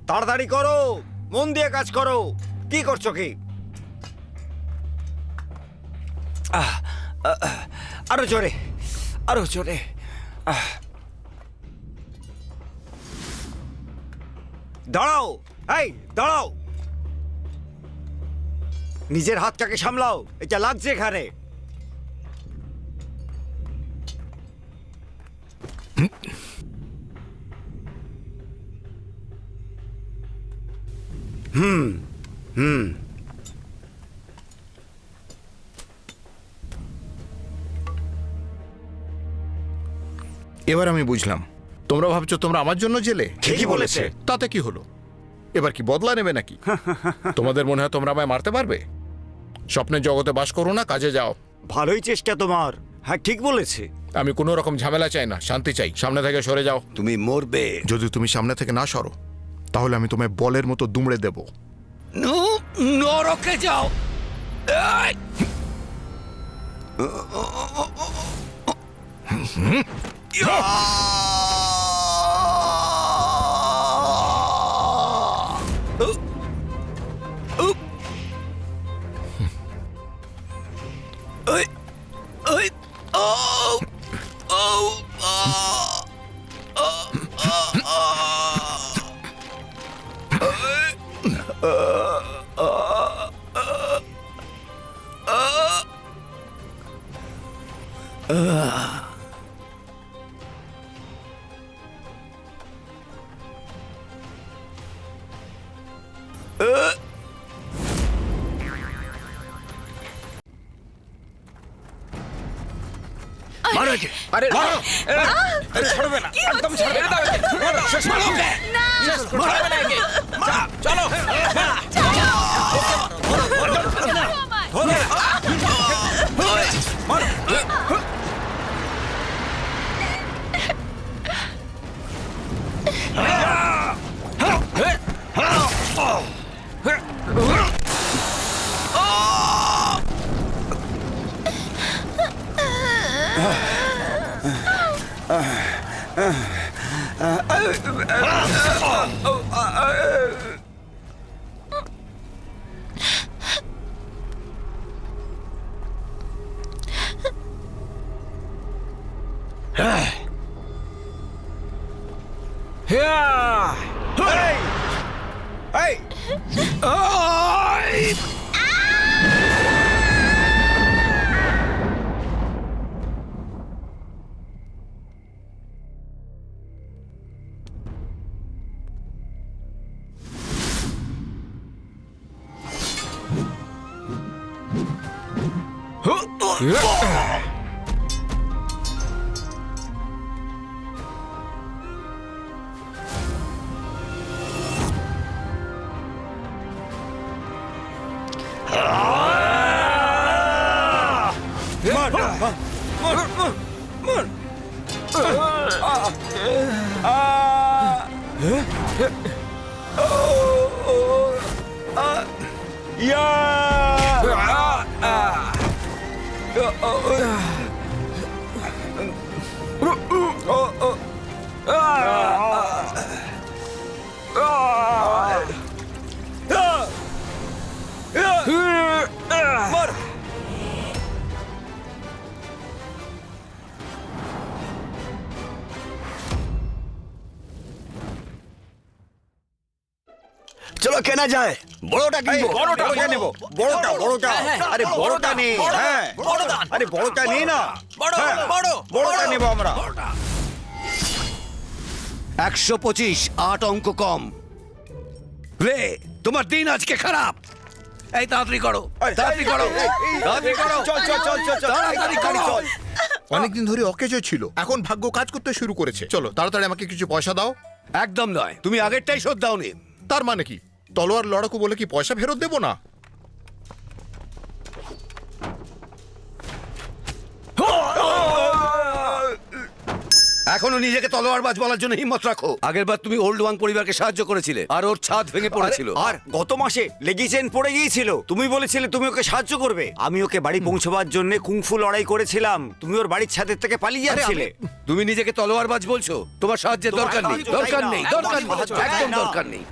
তাড়াতাড়ি করো, মন দিয়ে কাজ করো। কি করছো কি? আরো জোরে, আরো জোরে। দাঁড়াও, এই দাঁড়াও। নিজের হাতটাকে সামলাও, এটা লাগছে এখানে। এবার আমি বুঝলাম, তোমরা ভাবছো তোমরা আমার জন্য জেলে। ঠিকই বলেছে। তাতে কি হলো? এবার কি বদলা নেবে নাকি? তোমাদের মনে হয় তোমরা আমায় মারতে পারবে? স্বপ্নের জগতে বাস করো না, কাজে যাও। ভালোই চেষ্টা তোমার। হ্যাঁ, ঠিক বলেছে। আমি কোনো রকম ঝামেলা চাই না, শান্তি চাই। সামনে থেকে সরে যাও। তুমি মরবে। যদি তুমি সামনে থেকে না সরো, তাহলে আমি তোমায় বলের মতো দুমড়ে দেব। নরকে যাও। মারো একে। আরে মারো। আরে ছাড়বে না, একদম ছাড়বে না। শেষ মারো ওকে। শেষ ছাড়বে না একে। চলো। মারো। চলো কেনা যায়। বড়টা কিনবো। বড়টা নেব। বড়টা। আরে বড়টা নেই। হ্যাঁ, আরে বড়টা নেই না। বড়টা নেব আমরা। 125, 8 অঙ্ক কম। রে, তোমার দিন আজকে খারাপ। এই তাড়াতাড়ি করো, তাড়াতাড়ি করো, তাড়াতাড়ি করো। চল চল চল চল চল, তাড়াতাড়ি চল। অনেকদিন ধরে অকেজো ছিল, এখন ভাগ্য কাজ করতে শুরু করেছে। চলো তাড়াতাড়ি আমাকে কিছু পয়সা দাও। একদম নয়, তুমি আগেরটাই শোধ দাওনি। তার মানে কি, তলোয়ার লড়াকু বলে কি পয়সা ফেরত দেবো না? এখনো নিজেকে তলোয়ারবাজ বলার জন্য হিম্মত রাখো। আগেরবার তুমি ওল্ড ওয়াং পরিবারকে সাহায্য করেছিলে আর ওর ছাদ ভেঙে পড়েছিল। আর গত মাসে লেগি চেন পড়ে গিয়েছিল, তুমি বলেছিলে তুমি ওকে সাহায্য করবে। আমি ওকে বাড়ি পৌঁছবার জন্য কুংফু লড়াই করেছিলাম, তুমি ওর বাড়ির ছাদের থেকে পালিয়ে যাচ্ছিলে। তুমি নিজেকে তলোয়ারবাজ বলছো? তোমার সাহায্যের দরকার নেই, দরকার নেই, দরকার নেই, একদম দরকার নেই।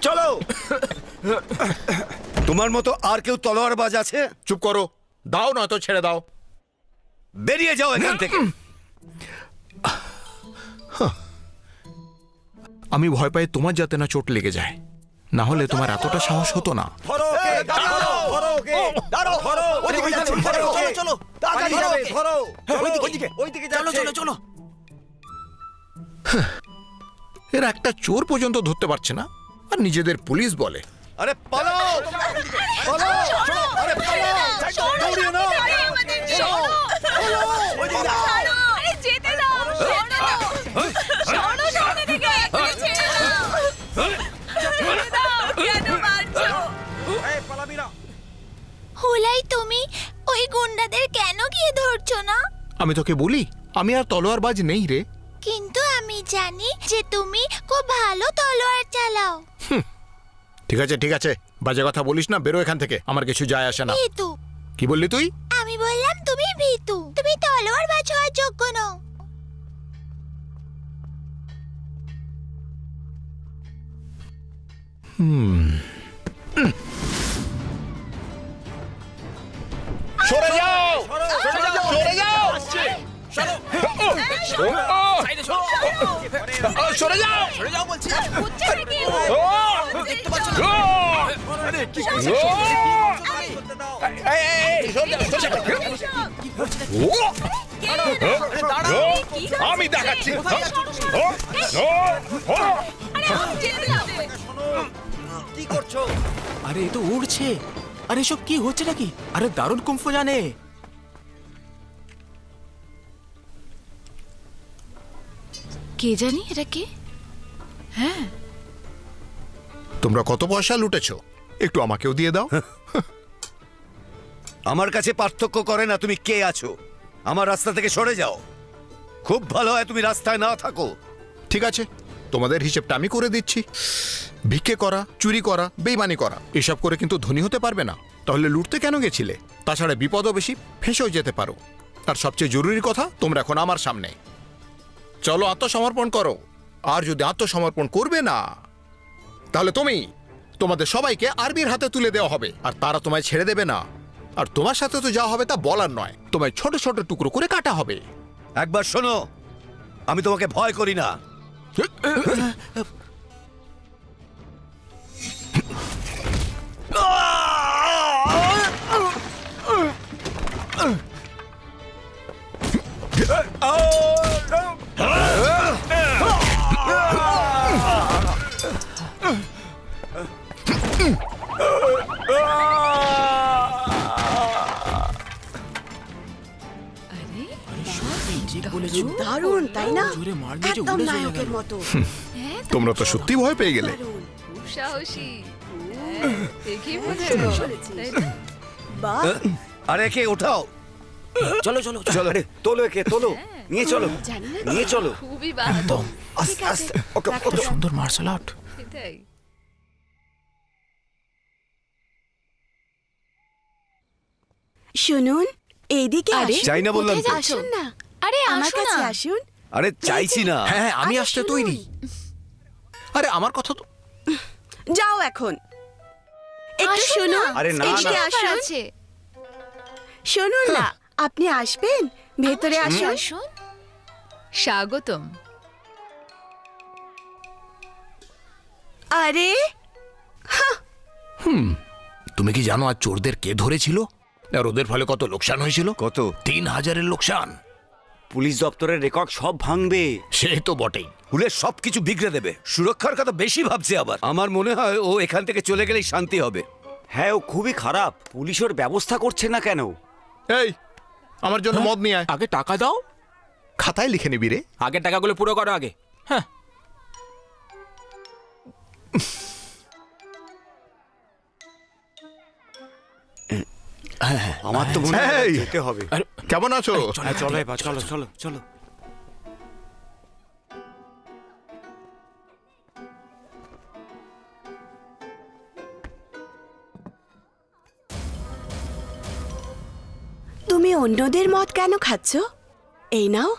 চলো। তোমার মতো আর কেউ তলোয়ারবাজ আছে? চুপ করো, দাও নয়তো ছেড়ে দাও। বেরিয়ে যাও এখান থেকে। আমি ভয় পাই তোমার যাতে না চোট লেগে যায়, না হলে তোমার এতটা সাহস হতো না। ধরো ওকে, ধরো, ধরো ওকে, ধরো, ধরো, ওদিকে যাচ্ছে, ধরো ওকে। চলো, তাড়াতাড়ি যাবে, ধরো। ওইদিকে যাচ্ছে। চলো, চলো, চলো। এর একটা চোর পর্যন্ত ধরতে পারছে না, আর নিজেদের পুলিশ বলে। আরে পালাও, পালাও, আরে পালাও, দৌড়িয়ে নাও। এই পালাবি না। হুলাই, তুমি ওই গুন্ডাদের কেন গিয়ে ধরছো না? আমি তোকে বলি, আমি আর তলোয়ারবাজ নেই রে। কিন্তু আমি জানি যে তুমি খুব ভালো তলোয়ার চালাও। ঠিক আছে, ঠিক আছে, বাজে কথা বলিস না, বেরো এখান থেকে, আমার কিছু যায় আসে না। ভীতু। কি বললি তুই? আমি বললাম তুমি ভীতু, তুমি তলোয়ার বাজ হওয়ার যোগ্য নও। সরে যাও, সরে যাও, সরে যাও, সরে যাও বলছি। হচ্ছে নাকি? দেখতে পাচ্ছ না? আরে কি করছিস? করতে দাও। আমি দেখাচ্ছি। কি করছো? আরে এ তো উড়ছে। আরে সব কি হচ্ছে নাকি? আরে দারুণ কুম্ফু জানে। কে জানি এটা কে? হ্যাঁ, তোমরা কত পয়সা লুটেছো একটু আমাকেও দিয়ে দাও। আমার কাছে পার্থক্য করে না তুমি কে আছো। আমার রাস্তা থেকে সরে যাও। খুব ভালো হয় তুমি রাস্তায় না থাকো। ঠিক আছে, তোমাদের হিসেবটা আমি করে দিচ্ছি। ভিক্ষে করা, চুরি করা, বেইমানি করা, এসব করে কিন্তু ধনী হতে পারবে না। তাহলে লুটতে কেন গেছিলে? তাছাড়া বিপদও বেশি, ফেঁসেও যেতে পারো। আর সবচেয়ে জরুরি কথা, তোমরা এখন আমার সামনে। চলো আত্মসমর্পণ করো। আর যদি আত্মসমর্পণ করবে না, তাহলে তোমাদের সবাইকে আর্মির হাতে তুলে দেওয়া হবে, আর তারা তোমায় ছেড়ে দেবে না। আর তোমার সাথে তো যা হবে তা বলার নয়, তোমায় ছোট ছোট টুকরো করে কাটা হবে। একবার শোনো, আমি তোমাকে ভয় করি না। আরে ঠিক বলেছো। দারুণ তাই না? জোরে মার দিয়েছে, একদম উড়ে চলে নায়কের গেল। মতো। হ্যাঁ, তোমরা তো সত্যি ভয় পেয়ে গেলে। দারুণ। খুব সাহসী। হ্যাঁ, দেখেই বোঝা যাচ্ছে, তাই না? বাহ, আরে কে ওঠাও। চলো, চলো, চলো। আরে তোলো একে, তোলো। নিয়ে চলো, জানি না। নিয়ে চলো। খুবই ভালো। আস্তে ঠিক আছে, আস্তে। ওকে, রাখো। ওকে। সুন্দর মার্শাল আর্ট। সেটাই। শুনুন, এইদিকে আরে, আসুন। চাই না বললাম কোথায় তো। যাচ্ছো? আসুন না, আরে আমার আসো কাছে না। আসুন। আরে চাইছি না। হ্যাঁ, আমি আরে আসতে শুনুন। তৈরি। আরে আমার কথা তো। যাও এখন। একটু আসুন শুনুন, না। আরে না, এদিকে না। আসুন। আছে। শুনুন না, আপনি আসবেন, ভেতরে আসুন। আসুন। স্বাগতম। আরে তুমি কি জানো আজ চোরদের কে ধরেছিল? আর ওদের ফলে কত লোকসান হয়েছিল? কত? 3000-এর লোকসান। পুলিশ দপ্তরের রেকর্ড সব ভাঙবে। সে তো বটেই। হুলের সবকিছু বিগড়ে দেবে। সুরক্ষার কথা বেশি ভাবছে আবার। আমার মনে হয় ও এখান থেকে চলে গেলেই শান্তি হবে। হ্যাঁ, ও খুবই খারাপ। পুলিশ ওর ব্যবস্থা করছে না কেন? এই, আমার জন্য মদ নিয়ে আয়। আগে টাকা দাও, খাতায় লিখে নিবি রে। আগে টাকাগুলো পুরো করো আগে। হ্যাঁ, আমার তো মনে হয় এই! যেতে হবে। কেমন আছো? হ্যাঁ, চলো এবার, চলো চলো চলো। তুমি অন্যদের মদ কেন খাচ্ছ? এই নাও,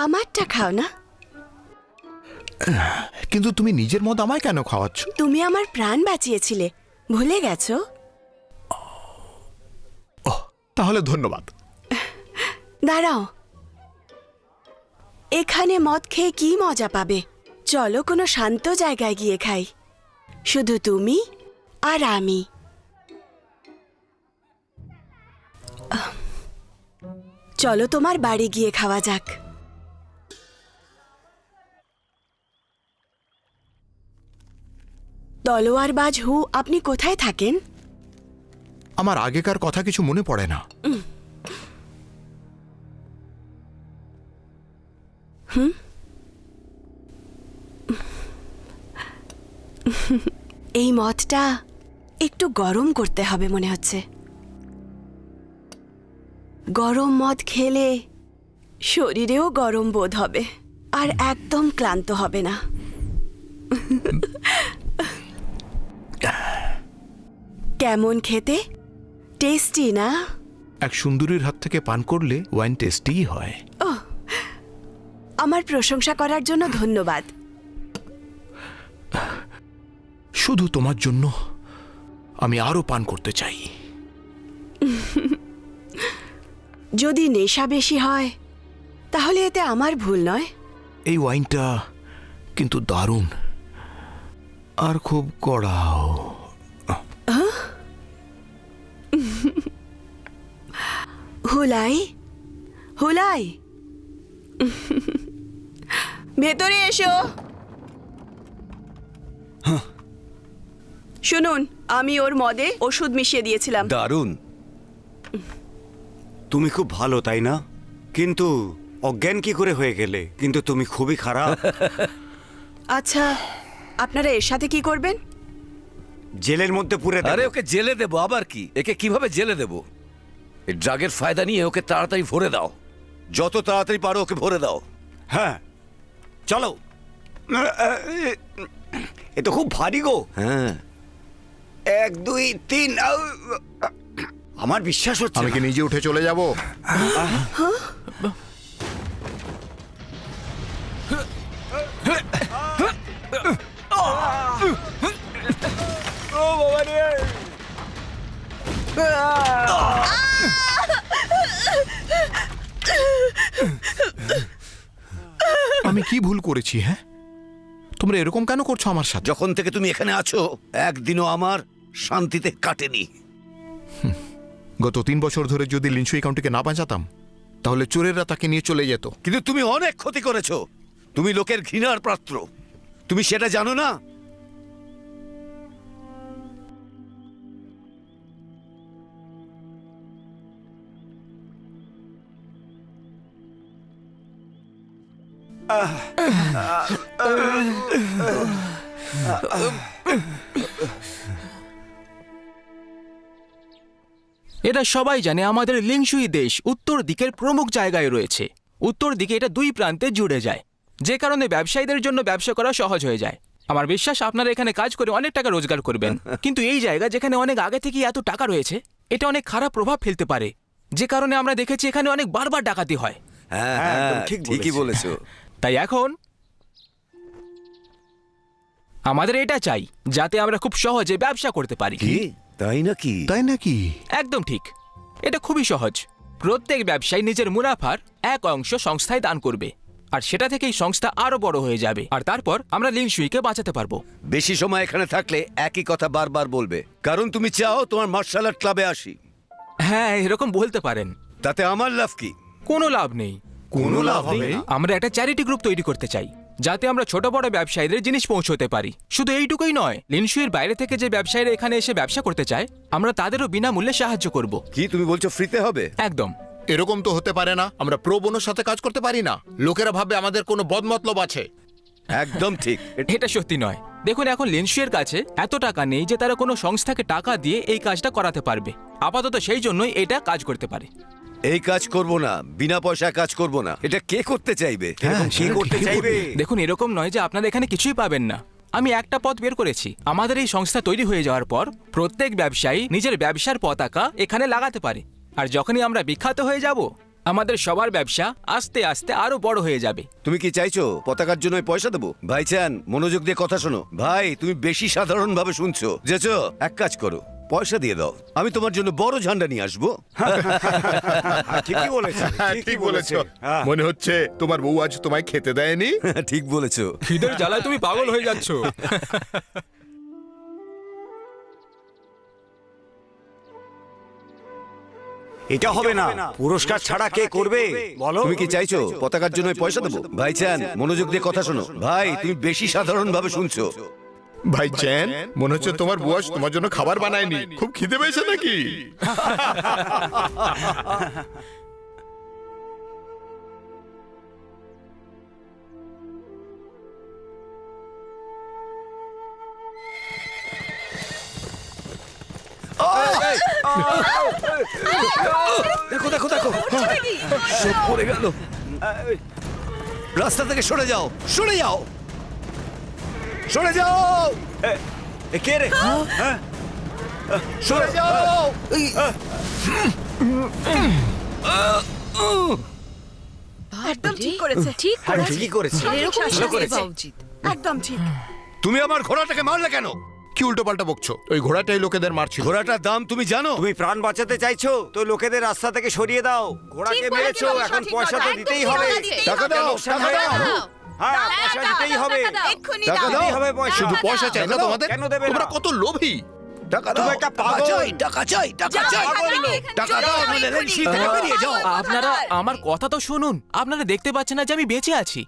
আমারটা খাও না। কিন্তু তুমি নিজের মদ আমায় কেন খাওয়াচ্ছ? তুমি আমার প্রাণ বাঁচিয়েছিলে, ভুলে গেছো? তাহলে ধন্যবাদ। দাঁড়াও, এখানে মদ খেয়ে কি মজা পাবে? চলো কোনো শান্ত জায়গায় গিয়ে খাই, শুধু তুমি আর আমি। চলো তোমার বাড়ি গিয়ে খাওয়া যাক। তলোয়ারবাজ হু, আপনি কোথায় থাকেন? আমার আগেকার কথা কিছু মনে পড়ে না। এই মদটা একটু গরম করতে হবে মনে হচ্ছে। গরম মদ খেলে শরীরেও গরম বোধ হবে, আর একদম ক্লান্ত হবে না। কেমন খেতে? টেস্টি না? এক সুন্দরীর হাত থেকে পান করলে ওয়াইন টেস্টিই হয়। আমার প্রশংসা করার জন্য ধন্যবাদ। শুধু তোমার জন্য আমি আরো পান করতে চাই। যদি নেশা বেশি হয় তাহলে এতে আমার ভুল নয়। এই ওয়াইনটা কিন্তু দারুণ, আর খুব কড়াও। হুলাই, হুলাই, ভেতরে এসো। শুনুন, আমি ওর মদে ওষুধ মিশিয়ে দিয়েছিলাম। দারুণ। তুমি খুব ভালো, তাই না? কিন্তু অজ্ঞান কি করে হয়ে গেলে? কিন্তু তুমি খুবই খারাপ। আচ্ছা, আপনারা এর সাথে কি করবেন? জেলের মধ্যে পুরে দেব। আরে ওকে জেলে দেবো, আবার কি? একে কিভাবে জেলে দেবো? এই ড্রাগের ফায়দা নিয়ে ওকে তাড়াতাড়ি ভরে দাও, যত তাড়াতাড়ি পারো ওকে ভরে দাও। হ্যাঁ, চলো। এ তো খুব ভারী গো। হ্যাঁ, 1 2 3। আমার বিশ্বাস হচ্ছে আমি কি না। নিজে উঠে চলে যাব? আমি কি ভুল করেছি? হ্যাঁ, তোমরা এরকম কেন করছো আমার সাথে? যখন থেকে তুমি এখানে আছো একদিনও আমার শান্তিতে কাটেনি। গত 3 বছর ধরে যদি লিনসুই কাউন্টিকে না বাঁচাতাম তাহলে চোরেরা তাকে নিয়ে চলে যেত। কিন্তু তুমি অনেক ক্ষতি করেছো। তুমি লোকের ঘৃণার পাত্র, তুমি সেটা জানো না? এটা সবাই জানে আমাদের লিংশুই দেশ উত্তর দিকের প্রমুখ জায়গায় রয়েছে। উত্তর দিকে এটা 2 প্রান্তে জুড়ে যায়, যে কারণে ব্যবসায়ীদের জন্য ব্যবসা করা সহজ হয়ে যায়। আমার বিশ্বাস আপনারা এখানে কাজ করে অনেক টাকা রোজগার করবেন। কিন্তু এই জায়গা যেখানে অনেক আগে থেকে এত টাকা রয়েছে, এটা অনেক খারাপ প্রভাব ফেলতে পারে, যে কারণে আমরা দেখেছি এখানে অনেক বারবার ডাকাতি হয়। হ্যাঁ হ্যাঁ, একদম হ্যাঁ, ঠিক ঠিকই বলেছো। তাই এখন আমাদের এটা চাই যাতে আমরা খুব সহজে ব্যবসা করতে পারি। কি তাই নাকি? তাই নাকি? একদম ঠিক, এটা খুবই সহজ। প্রত্যেক ব্যবসায়ী নিজের মুনাফার এক অংশ সংস্থায় দান করবে, আর সেটা থেকেই সংস্থা আরো বড় হয়ে যাবে, আর তারপর আমরা লিংশুইকে বাঁচাতে পারবো। বেশি সময় এখানে থাকলে একই কথা বারবার বলবে, কারণ তুমি চাও তোমার মার্শাল আর্ট ক্লাবে আসি। হ্যাঁ, এরকম বলতে পারেন। তাতে আমার লাভ কি? কোনো লাভ নেই। কোনো লাভ নেই? আমরা একটা চ্যারিটি গ্রুপ তৈরি করতে চাই, যাতে আমরা ছোট বড় ব্যবসায়ীদের জিনিস পৌঁছতে পারি। শুধু এইটুকুই নয়, লিনশুইয়ের বাইরে থেকে যে ব্যবসায়ীরা এখানে এসে ব্যবসা করতে চায়, আমরা তাদেরও বিনামূল্যে সাহায্য করব। কি তুমি বলছো ফ্রিতে হবে? একদম। এরকম তো হতে পারে না। আমরা প্রো বোনোর সাথে কাজ করতে পারি না। লোকেরা ভাববে আমাদের কোনো বদমতলব আছে। একদম ঠিক। এটা সত্যি নয়। দেখুন, এখন লিনশুইয়ের কাছে এত টাকা নেই যে তারা কোনো সংস্থাকে টাকা দিয়ে এই কাজটা করাতে পারবে। আপাতত সেই জন্যই এটা কাজ করতে পারে। এই কাজ করব না, বিনা পয়সায় কাজ করব না। এটা কে করতে চাইবে? কি করতে চাইবে? দেখুন, এরকম নয় যে আপনারা এখানে কিছুই পাবেন না। আমি একটা পথ বের করেছি। আমাদের এই সংস্থা তৈরি হয়ে যাওয়ার পর প্রত্যেক ব্যবসায়ী নিজের ব্যবসার পতাকা এখানে লাগাতে পারে। আর যখনই আমরা বিখ্যাত হয়ে যাব, আমাদের সবার ব্যবসা আস্তে আস্তে আরো বড় হয়ে যাবে। তুমি কি চাইছো পতাকার জন্য পয়সা দেবো? ভাইচান, মনোযোগ দিয়ে কথা শোনো। ভাই, তুমি বেশি সাধারণ ভাবে শুনছো। যেছো, এক কাজ করো, পয়সা দিয়ে দাও, আমি তোমার জন্য বড় ঝান্ডা নিয়ে আসবো। ঠিকই বলেছো, ঠিক বলেছো। মনে হচ্ছে তোমার বউ আজ তোমায় খেতে দেয়নি। ঠিক বলেছো। খিদের জ্বালায় তুমি পাগল হয়ে যাচ্ছ। এটা হবে না। পুরস্কার ছাড়া কে করবে বলো? তুমি কি চাইছো পতাকার জন্য পয়সা দেবো? ভাইচান, মনোযোগ দিয়ে কথা শোনো। ভাই, তুমি বেশি সাধারণ ভাবে শুনছো। ভাই চ্যান, মনে হচ্ছে তোমার বউ আজ তোমার জন্য খাবার বানায়নি। খুব খিদে পেয়েছে নাকি? দেখো দেখো দেখো, সব পড়ে গেল। রাস্তা থেকে সরে যাও, সরে যাও, সরে যাও, কে রে? সরে যাও। একদম ঠিক করেছে, ঠিক করেছে। ঠিকই করেছে। এরকম ভালো শাস্তি করেছে। পাওয়া উচিত। একদম ঠিক। তুমি আমার ঘোড়াটাকে মারলে কেন? কি উল্টো পাল্টা বকছো? ওই ঘোড়াটাই লোকেদের মারছিল। ঘোড়াটার দাম তুমি জানো? তুমি প্রাণ বাঁচাতে চাইছো তো লোকেদের রাস্তা থেকে সরিয়ে দাও। ঘোড়াকে ঠিক মেরেছো, বলেছো, এখন সঠিক পয়সা কথা, তো একদম দিতেই ঠিক হবে। কথা, দিতেই টাকা হবে। দাও, লোকসান টাকা হয়ে দাও। গেল। হ্যাঁ, পয়সা দিতেই হবে। এক্ষুনি টাকা দাও। দাও। দিতেই হবে পয়সা। শুধু পয়সা চাই না টাকা দাও। তোমাদের? কেন দেবে না? তোমরা কত লোভী। টাকা তুমি দাও। একটা টাকা পাগল। চাই, টাকা চাই, টাকা যাও, চাই। এখান থেকে, এখান টাকা থেকে, দাও, যাও, নইলে এক্ষুনি। রেলসি থেকে বেরিয়ে যাও। আপনারা আমার কথা তো শুনুন। আপনারা দেখতে পাচ্ছেন না যে আমি বেঁচে আছি?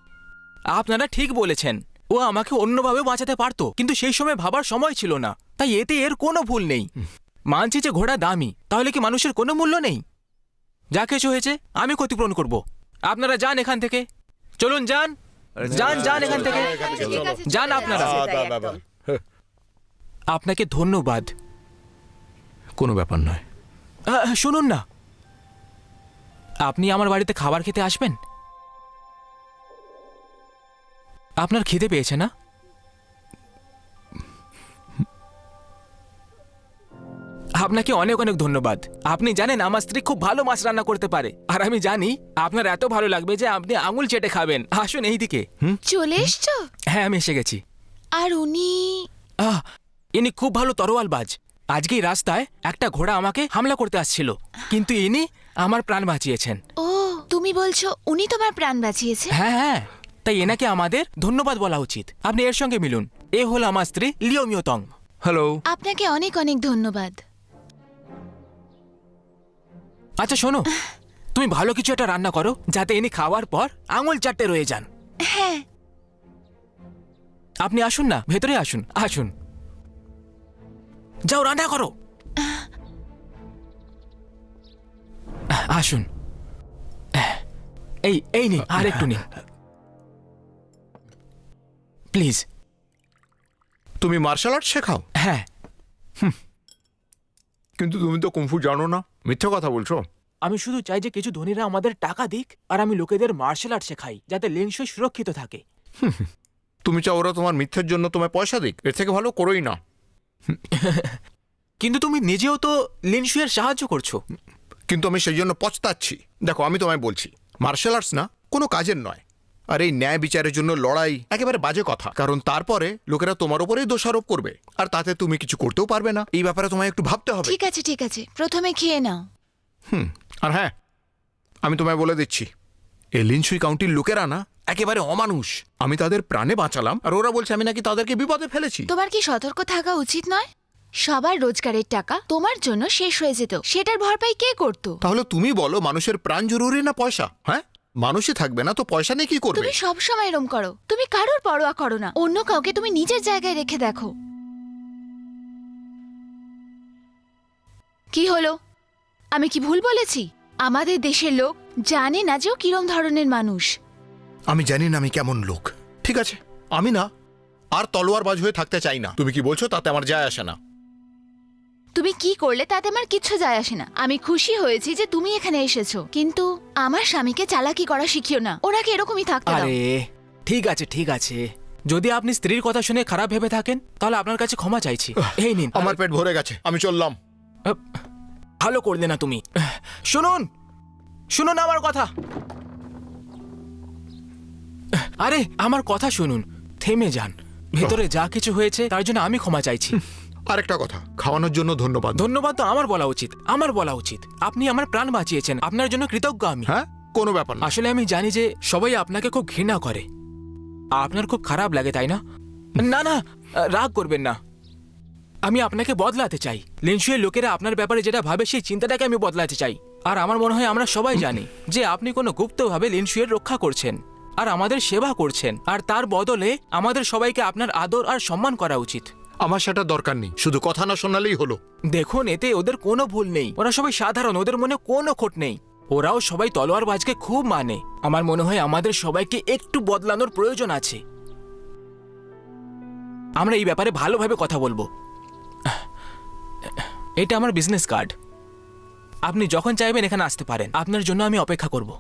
আপনারা ঠিক বলেছেন, ও আমাকে অন্যভাবে বাঁচাতে পারতো, কিন্তু সেই সময় ভাবার সময় ছিল না। তাই এতে এর কোনো ভুল নেই। মানছি যে ঘোড়া দামি, তাহলে কি মানুষের কোনো মূল্য নেই? যা কিছু হয়েছে আমি ক্ষতিপূরণ করব। আপনারা যান এখান থেকে, চলুন যান, যান যান এখান থেকে, ঠিক আছে, যান চলে আপনারা। যাও, সেটাই একদম। আপনাকে ধন্যবাদ। কোনো ব্যাপার নয়। শুনুন না, আপনি আমার বাড়িতে খাবার খেতে আসবেন? আপনার খিদে পেয়েছে না? আপনাকে অনেক অনেক ধন্যবাদ। আপনি জানেন আমার স্ত্রী খুব ভালো মাছ রান্না করতে পারে, আর আমি জানি আপনার এত ভালো লাগবে যে আপনি আঙুল চেটে খাবেন। আসুন এইদিকে। চলে এসছো? হ্যাঁ, আমি এসে গেছি। আর উনি? ইনি খুব ভালো তরোয়ালবাজ। আজকেই রাস্তায় একটা ঘোড়া আমাকে হামলা করতে আসছিল, কিন্তু ইনি আমার প্রাণ বাঁচিয়েছেন। ও, তুমি বলছো উনি তোমার প্রাণ বাঁচিয়েছে? হ্যাঁ হ্যাঁ, তাই এনাকে আমাদের ধন্যবাদ বলা উচিত। আপনি এর সঙ্গে মিলুন। এ হল আমার স্ত্রী লিও মিওতং। হ্যালো। আপনাকে অনেক অনেক ধন্যবাদ। আচ্ছা শোনো, তুমি ভালো কিছু একটা রান্না করো যাতে ইনি খাওয়ার পর আঙুল চাটতে রয়ে যান। হ্যাঁ। আপনি আসুন না, ভেতরে আসুন, আসুন। যাও রান্না করো। আসুন। এই এই নিন, আর একটু নিন প্লিজ। তুমি মার্শাল আর্ট শেখাও? হ্যাঁ। কিন্তু তুমি তো কুংফু জানো না। মিথ্যে কথা বলছো। আমি শুধু চাই যে কিছু ধনীরা আমাদের টাকা দিক, আর আমি লোকেদের মার্শাল আর্ট শেখাই যাতে লিংশুই সুরক্ষিত থাকে। তুমি চাও ওরা তোমার মিথ্যের জন্য তোমায় পয়সা দিক? এর থেকে ভালো করোই না। কিন্তু তুমি নিজেও তো লিনশুয়ের সাহায্য করছো। কিন্তু আমি সেই জন্য পচতাচ্ছি। দেখো, আমি তোমায় বলছি, মার্শাল আর্টস না কোনো কাজের নয়। আর এই ন্যায় বিচারের জন্য লড়াই একেবারে বাজে কথা, কারণ তারপরে লোকেরা তোমার উপরেই দোষারোপ করবে, আর তাতে তুমি কিছু করতেও পারবে না। এই ব্যাপারে তোমায় একটু ভাবতে হবে। ঠিক আছে, ঠিক আছে, প্রথমে খেয়ে নাও। আর হ্যাঁ, আমি তোমায় বলে দিচ্ছি, এই লিনসুই কাউন্টির লোকেরা না একেবারে অমানুষ। আমি তাদের প্রাণে বাঁচালাম, আর ওরা বলছে আমি নাকি তাদেরকে বিপদে ফেলেছি। তোমার কি সতর্ক থাকা উচিত নয়? সবার রোজগারের টাকা তোমার জন্য শেষ হয়ে যেত, সেটার ভরপাই কে করতো? তাহলে তুমি বলো, মানুষের প্রাণ জরুরি না পয়সা? হ্যাঁ, মানুষই থাকবে না তো পয়সা নিয়ে কি করবে? তুমি সব সময় এরম করো, তুমি কারোর পরোয়া করো না, অন্য কাউকে তুমি নিজের জায়গায় রেখে দেখো। কি হলো? আমি কি ভুল বলেছি? আমাদের দেশের লোক জানে না যে ও কিরম ধরনের মানুষ। আমি জানি না আমি কেমন লোক। ঠিক আছে, আমি না আর তলোয়ারবাজ হয়ে থাকতে চাই না। তুমি কি বলছো তাতে আমার যায় আসে না। তুমি কি করলে তাতে আমার কিচ্ছু যায় আসে না। আমি খুশি হয়েছি যে তুমি এখানে এসেছো, কিন্তু আমার স্বামীকে চালাকি করা শিখিও না। ওনাকে এরকমই থাকতে দাও। আরে ঠিক আছে ঠিক আছে, যদি আপনি স্ত্রীর কথা শুনে খারাপ ভেবে থাকেন তাহলে আপনার কাছে ক্ষমা চাইছি। এই নিন। আমার পেট ভরে গেছে, আমি চললাম। ভালো করলে না তুমি। শুনুন শুনুন আমার কথা। আরে আমার কথা শুনুন, থেমে যান। ভেতরে যা কিছু হয়েছে তার জন্য আমি ক্ষমা চাইছি। আরেকটা কথা, খাওয়ানোর জন্য ধন্যবাদ। ধন্যবাদ তো আমার বলা উচিত, আমার বলা উচিত। আপনি আমার প্রাণ বাঁচিয়েছেন, আপনার জন্য কৃতজ্ঞ আমি। হ্যাঁ, কোনো ব্যাপার না। আসলে আমি জানি যে সবাই আপনাকে খুব ঘৃণা করে, আপনার খুব খারাপ লাগে তাই না? না না, রাগ করবেন না। আমি আপনাকে বদলাতে চাই। লিনশুয়ের লোকেরা আপনার ব্যাপারে যেটা ভাবে সেই চিন্তাটাকে আমি বদলাতে চাই। আর আমার মনে হয় আমরা সবাই জানি যে আপনি কোনো গুপ্তভাবে লিনশুয়ের রক্ষা করছেন আর আমাদের সেবা করছেন, আর তার বদলে আমাদের সবাইকে আপনার আদর আর সম্মান করা উচিত। আমার সেটা দরকার নেই, শুধু কথা না শোনালেই হলো। দেখুন, এতে ওদের কোনো ভুল নেই। ওরা সবাই সাধারণ, ওদের মনে কোনো খোট নেই। ওরাও সবাই তলোয়ারবাজকে খুব মানে। আমার মনে হয় আমাদের সবাইকে একটু বদলানোর প্রয়োজন আছে। আমরা এই ব্যাপারে ভালোভাবে কথা বলবো। এটা আমার বিজনেস কার্ড। আপনি যখন চাইবেন এখানে আসতে পারেন। আপনার জন্য আমি অপেক্ষা করব।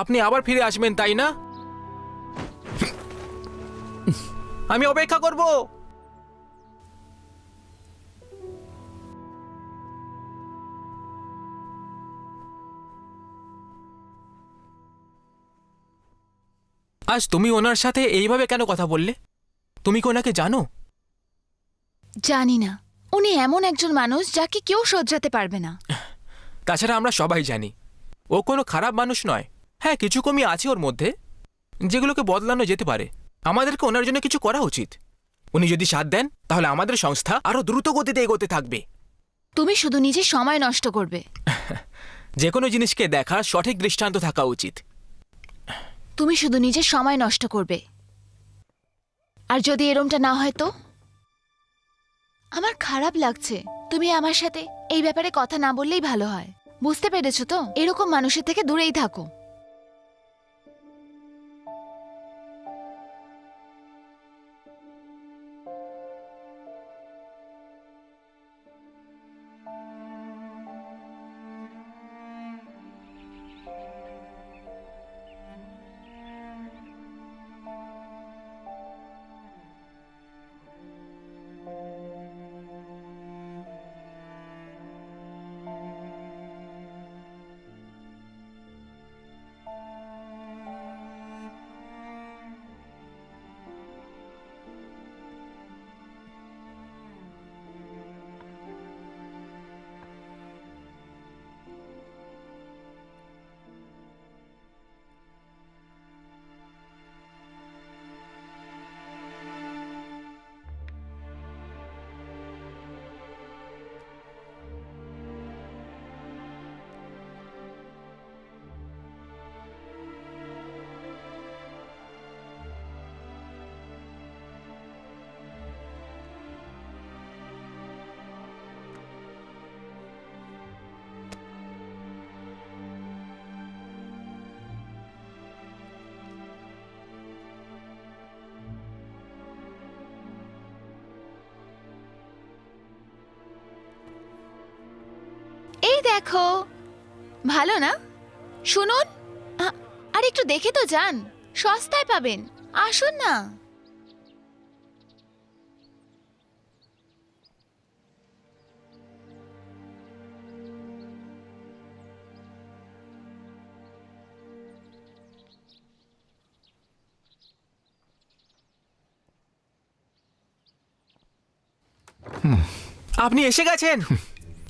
আপনি আবার ফিরে আসবেন তাই না? আমি অপেক্ষা করব। আজ তুমি ওনার সাথে এইভাবে কেন কথা বললে? তুমি কি ওনাকে জানো? জানি না, উনি এমন একজন মানুষ যাকে কেউ সহ্যাতে পারবে না। তাছাড়া আমরা সবাই জানি ও কোনো খারাপ মানুষ নয়। হ্যাঁ, কিছু কমি আছে ওর মধ্যে যেগুলোকে বদলানো যেতে পারে। আমাদেরকে ওনার জন্য কিছু করা উচিত। উনি যদি সাথ দেন তাহলে আমাদের সংস্থা আরো দ্রুত গতিতে এগোতে থাকবে। তুমি শুধু নিজের সময় নষ্ট করবে। যে কোনো জিনিসকে দেখার সঠিক দৃষ্টান্ত থাকা উচিত। তুমি শুধু নিজের সময় নষ্ট করবে। আর যদি এরমটা না হয় তো? আমার খারাপ লাগছে। তুমি আমার সাথে এই ব্যাপারে কথা না বললেই ভালো হয়। বুঝতে পেরেছো তো? এরকম মানুষের থেকে দূরেই থাকো। এই দেখো, ভালো না? শুনুন, আর একটু দেখে তো যান, সস্তায় পাবেন। আসুন না। আপনি এসে গেছেন।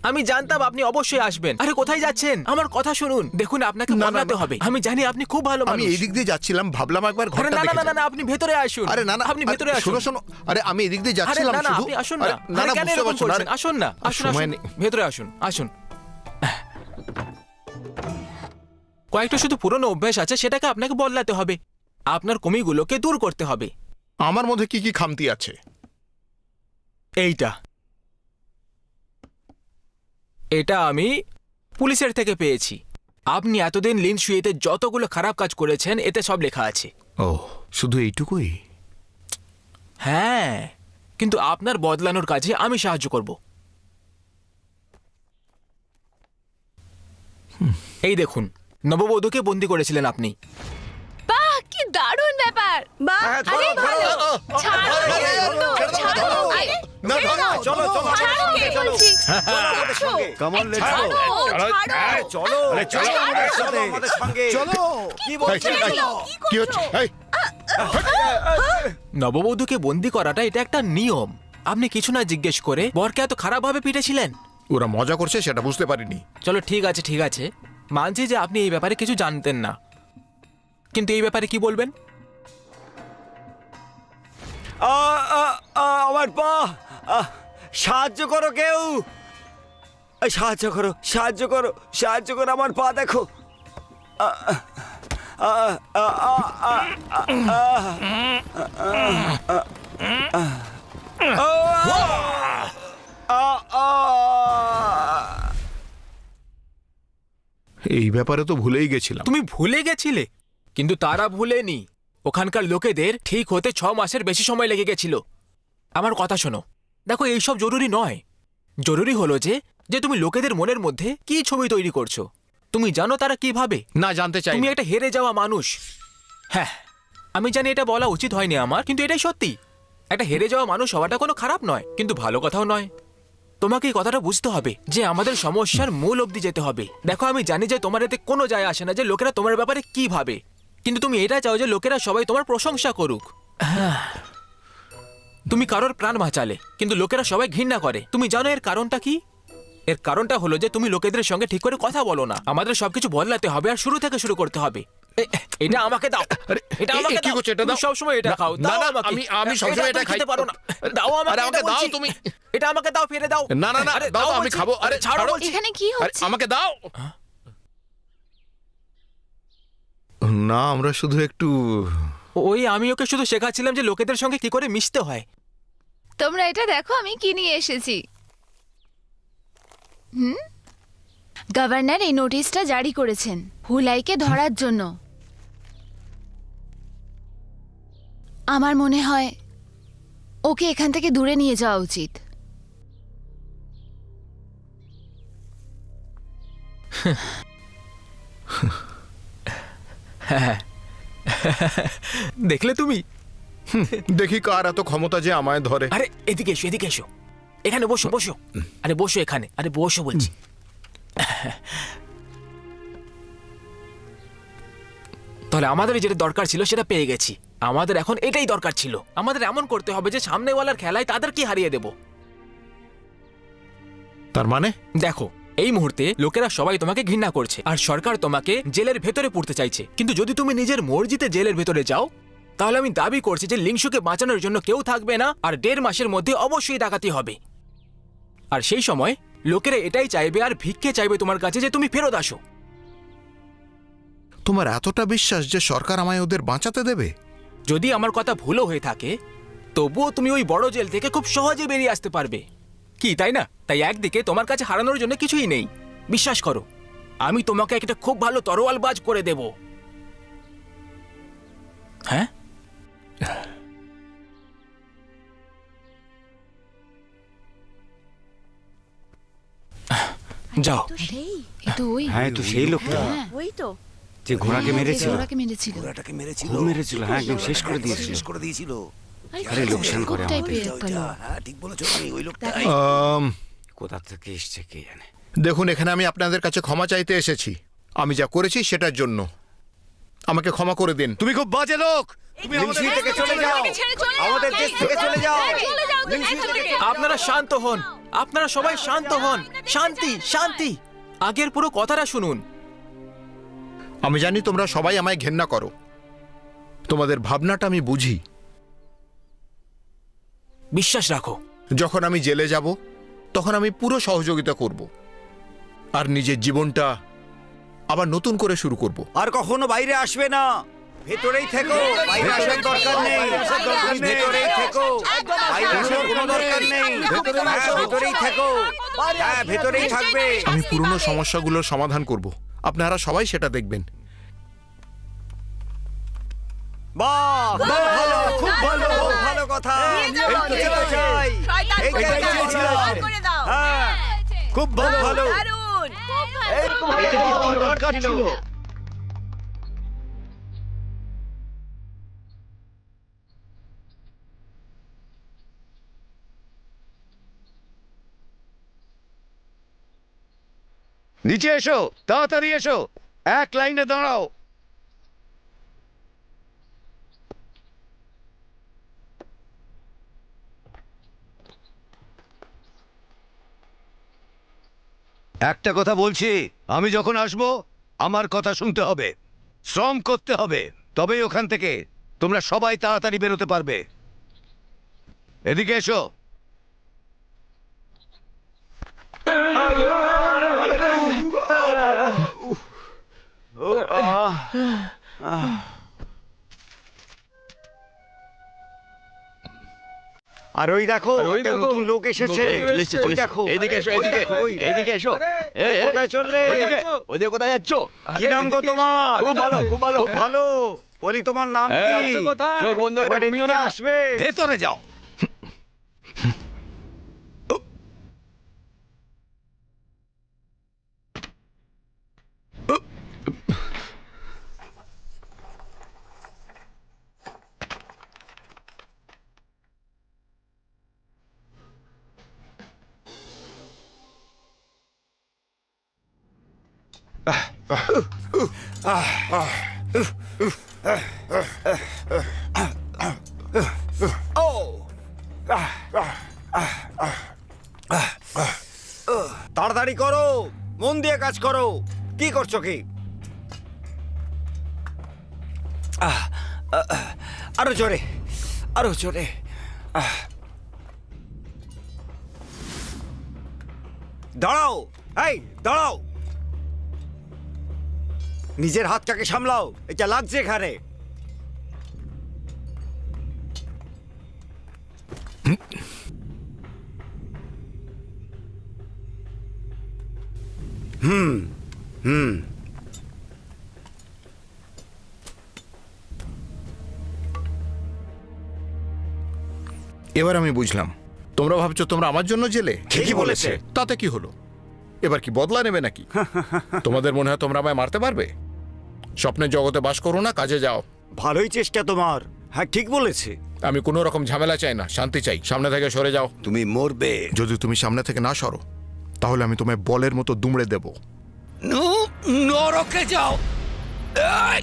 আমি জানতাম আপনি অবশ্যই আসবেন। আরে কোথায় যাচ্ছেন? আমার কথা শুনুন। দেখুন, আপনাকে না, না, বদলাতে না। হবে। আমি জানি আপনি খুব ভালো আমি মানুষ। এই দিক দিয়ে যাচ্ছিলাম, ভাবলাম একবার আরে ঘরটা না না দেখে না যাই। না, আপনি ভেতরে আসুন। আরে না না, আপনি ভেতরে আসুন। শোনো শোনো, আরে আমি এদিক দিয়ে আরে যাচ্ছিলাম না না, শুধু। আপনি আসুন আরে, না। না আরে না, কেন বুঝতে এরকম পারছো না। করছেন? আসুন না, আসুন সময় আসুন। নেই। ভেতরে আসুন, আসুন। কয়েকটা শুধু পুরনো অভ্যাস আছে, সেটাকে আপনাকে বদলাতে হবে। আপনার কমিগুলোকে দূর করতে হবে। আমার মধ্যে কি কি খামতি আছে? এটা আমি পুলিশের থেকে পেয়েছি। আপনি এতদিন লিন শুয়েতে যতগুলো খারাপ কাজ করেছেন এতে সব লেখা আছে। ও শুধু এইটুকুই? হ্যাঁ, কিন্তু আপনার বদলানোর কাজে আমি সাহায্য করব। এই দেখুন, নববধূকে বন্দি করেছিলেন আপনি। বাহ, কি দারুণ ব্যাপার! বাহ, আরে ভালো! ছাড়ো, বন্ধু, ছাড়ো! আরে, না, ছেড়ে দাও। চলো, চলো, ছাড়ো, চলো, চলো। বলছি। আমাদের সঙ্গে। কাম অন, লেটস ছাড়ো, গো। ছাড়ো। চলো, চলো আমাদের সাথে, আমাদের সঙ্গে। চলো। কি এই, বলছো? এই, কি হচ্ছে? এই, নববধূকে বন্দি করাটা এটা একটা নিয়ম। আপনি কিছু না জিজ্ঞেস করে বরকে এত খারাপভাবে পিটেছিলেন। ওরা মজা করছে সেটা বুঝতে পারিনি। চলো ঠিক আছে, ঠিক আছে, মানছি যে আপনি এই ব্যাপারে কিছু জানতেন না, কিন্তু এই ব্যাপারে কি বলবেন? আমার পা, সাহায্য করো কেউ, সাহায্য করো, সাহায্য করো, সাহায্য করো, আমার পা দেখো। এই ব্যাপারে তো ভুলেই গেছিলাম। তুমি ভুলে গেছিলে, কিন্তু তারা ভুলেনি। ওখানকার লোকেদের ঠিক হতে 6 মাসের বেশি সময় লেগে গেছিল। আমার কথা শোনো, দেখো এইসব জরুরি নয়। জরুরি হলো যে তুমি লোকেদের মনের মধ্যে কি ছবি তৈরি করছো। তুমি জানো তারা কি ভাবে? না, জানতে চাই তুমি না। একটা হেরে যাওয়া মানুষ। হ্যাঁ, আমি জানি এটা বলা উচিত হয়নি আমার, কিন্তু এটাই সত্যি। একটা হেরে যাওয়া মানুষ হওয়াটা কোনো খারাপ নয়, কিন্তু ভালো কথাও নয়। তোমাকে এই কথাটা বুঝতে হবে যে আমাদের সমস্যার মূল অবধি যেতে হবে। দেখো, আমি জানি যে তোমার এতে কোনো যায় আসে না যে লোকেরা তোমার ব্যাপারে কি ভাবে, কিন্তু তুমি এটা চাও যে লোকেরা সবাই তোমার প্রশংসা করুক। হ্যাঁ, তুমি কারোর প্রাণ বাঁচালে, কিন্তু লোকেরা সবাই ঘৃণা করে। তুমি জানো এর কারণটা কি? এর কারণটা হলো যে তুমি লোকেদের সঙ্গে ঠিক করে কথা বলো না। আমাদের সবকিছু বদলাতে হবে আর শুরু থেকে শুরু করতে হবে। এটা আমাকে দাও, এটা আমাকে কি দাও। করছো? এটা তুমি দাও। সবসময় এটা না, খাও। না, দাও না, আমাকে। আমি সবসময় এটা তুমি খাই। খেতে পারো না। দাও আমাকে। আরে, আমাকে এটা দাও বলছি। তুমি। এটা আমাকে দাও, ফেলে দাও। না, না, না, আরে, দাও, আমি বলছি। খাবো। আরে, ছাড়ো ছাড়ো। বলছি। এখানে কি আরে, হচ্ছে? আমাকে দাও। না, আমরা শুধু একটু ওই আমি ওকে শুধু শেখাচ্ছিলাম যে লোকেদের সঙ্গে কি করে মিশতে হয়। তোমরা এটা দেখো আমি কি নিয়ে এসেছি। গভর্নর এই নোটিশটা জারি করেছেন হুলাইকে ধরার জন্য। আমার মনে হয় ওকে এখান থেকে দূরে নিয়ে যাওয়া উচিত। দেখলে তুমি? দেখি কার এত ক্ষমতা যে আমায় ধরে। আরে এদিকে এসো, এদিকে এসো, এখানে বসো, বসো। আরে বসো এখানে, আরে বসো বলছি। তাহলে আমাদের যেটা দরকার ছিল সেটা পেয়ে গেছি। আমাদের এখন এটাই দরকার ছিল। আমাদের এমন করতে হবে যে সামনেওয়ালার খেলায় তাদের কি হারিয়ে দেব। তার মানে দেখো, এই মুহূর্তে লোকেরা সবাই তোমাকে ঘৃণা করছে আর সরকার তোমাকে জেলের ভেতরে পুরতে চাইছে। কিন্তু যদি তুমি নিজের মর্জিতে জেলের ভেতরে যাও, তাহলে আমি দাবি করছি যে লিংশুকে বাঁচানোর জন্য কেউ থাকবে না আর 1.5 মাসের মধ্যে অবশ্যই ডাকাতি হবে। আর সেই সময় লোকেরা এটাই চাইবে আর ভিক্ষে চাইবে তোমার কাছে যে তুমি ফেরত আসো। তোমার এতটা বিশ্বাস যে সরকার আমায় ওদের বাঁচাতে দেবে? যদি আমার কথা ভুলও হয়ে থাকে, তবুও তুমি ওই বড় জেল থেকে খুব সহজে বেরিয়ে আসতে পারবে। কি তাই না? তাই একদিকে তোমার কাছে হারানোর জন্য কিছুই নেই। বিশ্বাস করো, আমি তোমাকে একটা খুব ভালো তরোয়ালবাজ করে দেব। হ্যাঁ, যাও। এ তো ওই। হ্যাঁ, তো সেই লোকটা হ্যাঁ, ওই তো। যে ঘোড়াকে মেরেছিল। ওরাকে মেরেছিল। ঘোড়াটাকে মেরেছিল। খুব মেরেছিল, হ্যাঁ, একদম শেষ করে দিয়েছিল। শেষ করে দিয়েছিল। আরে, লোকসান করে খুব আমাদের। টাইপের একটা লোক। হ্যাঁ, ঠিক বলেছো তুমি, ওই লোকটা। কোথা থেকে এসছে কে জানে। দেখুন, এখানে আমি আপনাদের কাছে ক্ষমা চাইতে এসেছি। আমি যা করেছি সেটার জন্য আমাকে ক্ষমা করে দিন। তুমি খুব বাজে লোক। তুমি আমাদের লিংসুই থেকে চলে যাও, আমাদের দেশ থেকে চলে যাও। আপনারা শান্ত হন, আপনারা সবাই শান্ত হন। শান্তি, শান্তি। আগের পুরো কথাটা শুনুন। আমি জানি তোমরা সবাই আমায় ঘেন্না করো। তোমাদের ভাবনাটা আমি বুঝি। বিশ্বাস রাখো, যখন আমি জেলে যাব তখন আমি পুরো সহযোগিতা করব আর নিজের জীবনটা আবার নতুন করে শুরু করব। আর কখনো বাইরে আসবে না, ভেতরেই থেকো। বাইরে আসার দরকার নেই, ভেতরেই থেকো। বাইরে আসার কোনো দরকার নেই, হ্যাঁ, ভেতরেই থেকো। হ্যাঁ, ভেতরেই থাকবে। আমি পুরনো সমস্যাগুলোর সমাধান করব আপনারা সবাই সেটা দেখবেন। বাহ, খুব ভালো, খুব ভালো, খুব ভালো কথা। এই তো যেতে চাই। এইটাই চেয়েছিলাম। হ্যাঁ, খুব ভালো, ভালো। নিচে এসো, তাড়াতাড়ি এসো, এক লাইনে দাঁড়াও। একটা কথা বলছি, আমি যখন আসবো আমার কথা শুনতে হবে, শ্রম করতে হবে, তবেই ওখান থেকে তোমরা সবাই তাড়াতাড়ি বেরোতে পারবে। এদিকে এসো। আর ওই দেখো, একটা নতুন লোক এসেছে। ওই দেখো, এদিকে এসো, এদিকে, এদিকে এসো। কোথায় চললে? ওদিকে কোথায় যাচ্ছ? কি নাম গো তোমার? খুব ভালো, খুব ভালো। খুব ভালো। বলি তোমার নাম কি? চোখ বন্ধ করে এবার এদিকে আসবে। ভেতরে যাও। তাড়াতাড়ি করো, মন দিয়ে কাজ করো। কি করছো কি? আরো জোরে, আরো জোরে। দাঁড়াও, এই দাঁড়াও। নিজের হাতটাকে সামলাও, এটা লাগছে এখানে। এবার আমি বুঝলাম, তোমরা ভাবছো তোমরা আমার জন্য জেলে। ঠিকই বলেছে। তাতে কি হলো? এবার কি বদলা নেবে নাকি? তোমাদের মনে হয় তোমরা আমায় মারতে পারবে? স্বপ্নের জগতে বাস করো না, কাজে যাও। ভালোই চেষ্টা তোমার। হ্যাঁ, ঠিক বলেছে। আমি কোনো রকম ঝামেলা চাই না, শান্তি চাই। সামনে থেকে সরে যাও। তুমি মরবে। যদি তুমি সামনে থেকে না সরো, তাহলে আমি তোমায় বলের মতো দুমড়ে দেব। নরকে যাও। এই!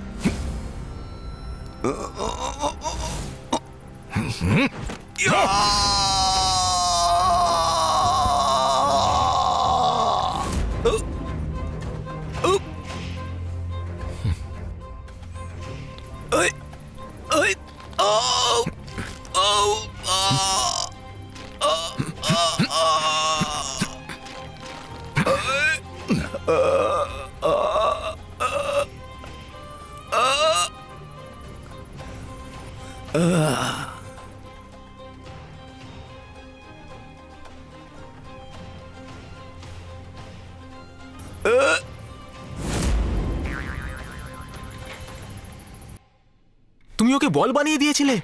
তুমি ওকে বল বানিয়ে দিয়েছিলে?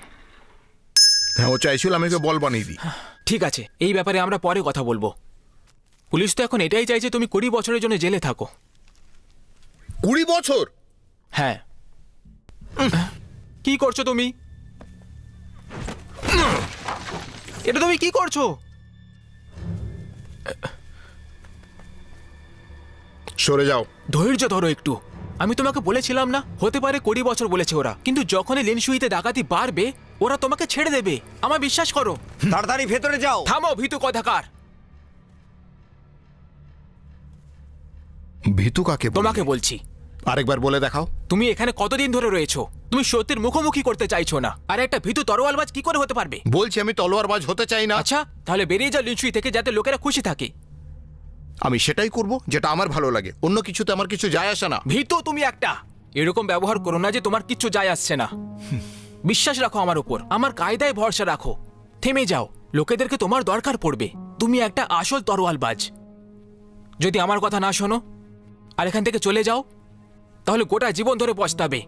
হ্যাঁ, ও চাইছিল আমি ওকে বল বানিয়ে দিই। ঠিক আছে, এই ব্যাপারে আমরা পরে কথা বলবো। পুলিশ তো এখন এটাই চাইছে তুমি 20 বছরের জন্য জেলে থাকো। 20 বছর? হ্যাঁ। কি করছো তুমি? এটা তুমি কি করছো? সরে যাও। ধৈর্য ধরো একটু। আমি তোমাকে বলেছিলাম না, হতে পারে 20 বছর বলেছে ওরা, কিন্তু যখনই লিনশুইতে ডাকাতি বাড়বে ওরা তোমাকে ছেড়ে দেবে। আমার বিশ্বাস করো। তাড়াতাড়ি ভেতরে যাও। থামো ভীতু কথাকার। ভীতু কাকে বলে? তোমাকে বলছি। আরেকবার বলে দেখাও। তুমি এখানে কতদিন ধরে রয়েছো? তুমি সত্যের মুখোমুখি করতে চাইছো না, আর একটা ভীতু তরোয়ালবাজ কি করে হতে পারবে? বলছি আমি তলোয়ারবাজ হতে চাই না। আচ্ছা, তাহলে বেরিয়ে যাও লিনশুই থেকে, যাতে লোকেরা খুশি থাকে। আমি সেটাই করব যেটা আমার ভালো লাগে, অন্য কিছুতে আমার কিছু যায় আসে না। ভীতু তুমি একটা। এরকম ব্যবহার করো না যে তোমার কিচ্ছু যায় আসছে না। বিশ্বাস রাখো আমার উপর, আমার কায়দায় ভরসা রাখো। থেমে যাও, লোকেদেরকে তোমার দরকার পড়বে। তুমি একটা আসল তরোয়ালবাজ। যদি আমার কথা না শোনো, আর এখান থেকে চলে যাও, তাহলে গোটা জীবন ধরে পস্তাবে।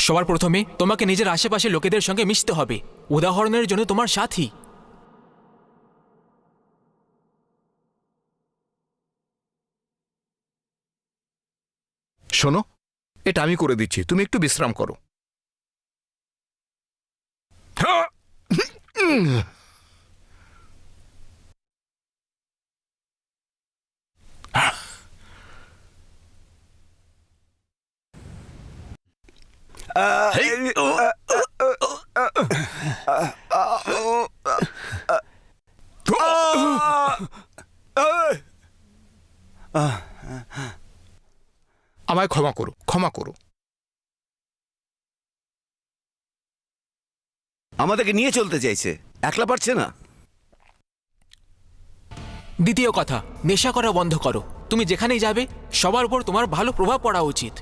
সবার প্রথমে তোমাকে নিজের আশেপাশে লোকেদের সঙ্গে মিশতে হবে। উদাহরণের জন্য তোমার সাথী। শোনো, এটা আমি করে দিচ্ছি, তুমি একটু বিশ্রাম করো। আমায় ক্ষমা করো, ক্ষমা করো। আমাদেরকে নিয়ে চলতে চাইছে, একলা পারছে না। দ্বিতীয় কথা, নেশা করা বন্ধ করো। তুমি যেখানেই যাবে সবার উপর তোমার ভালো প্রভাব পড়া উচিত।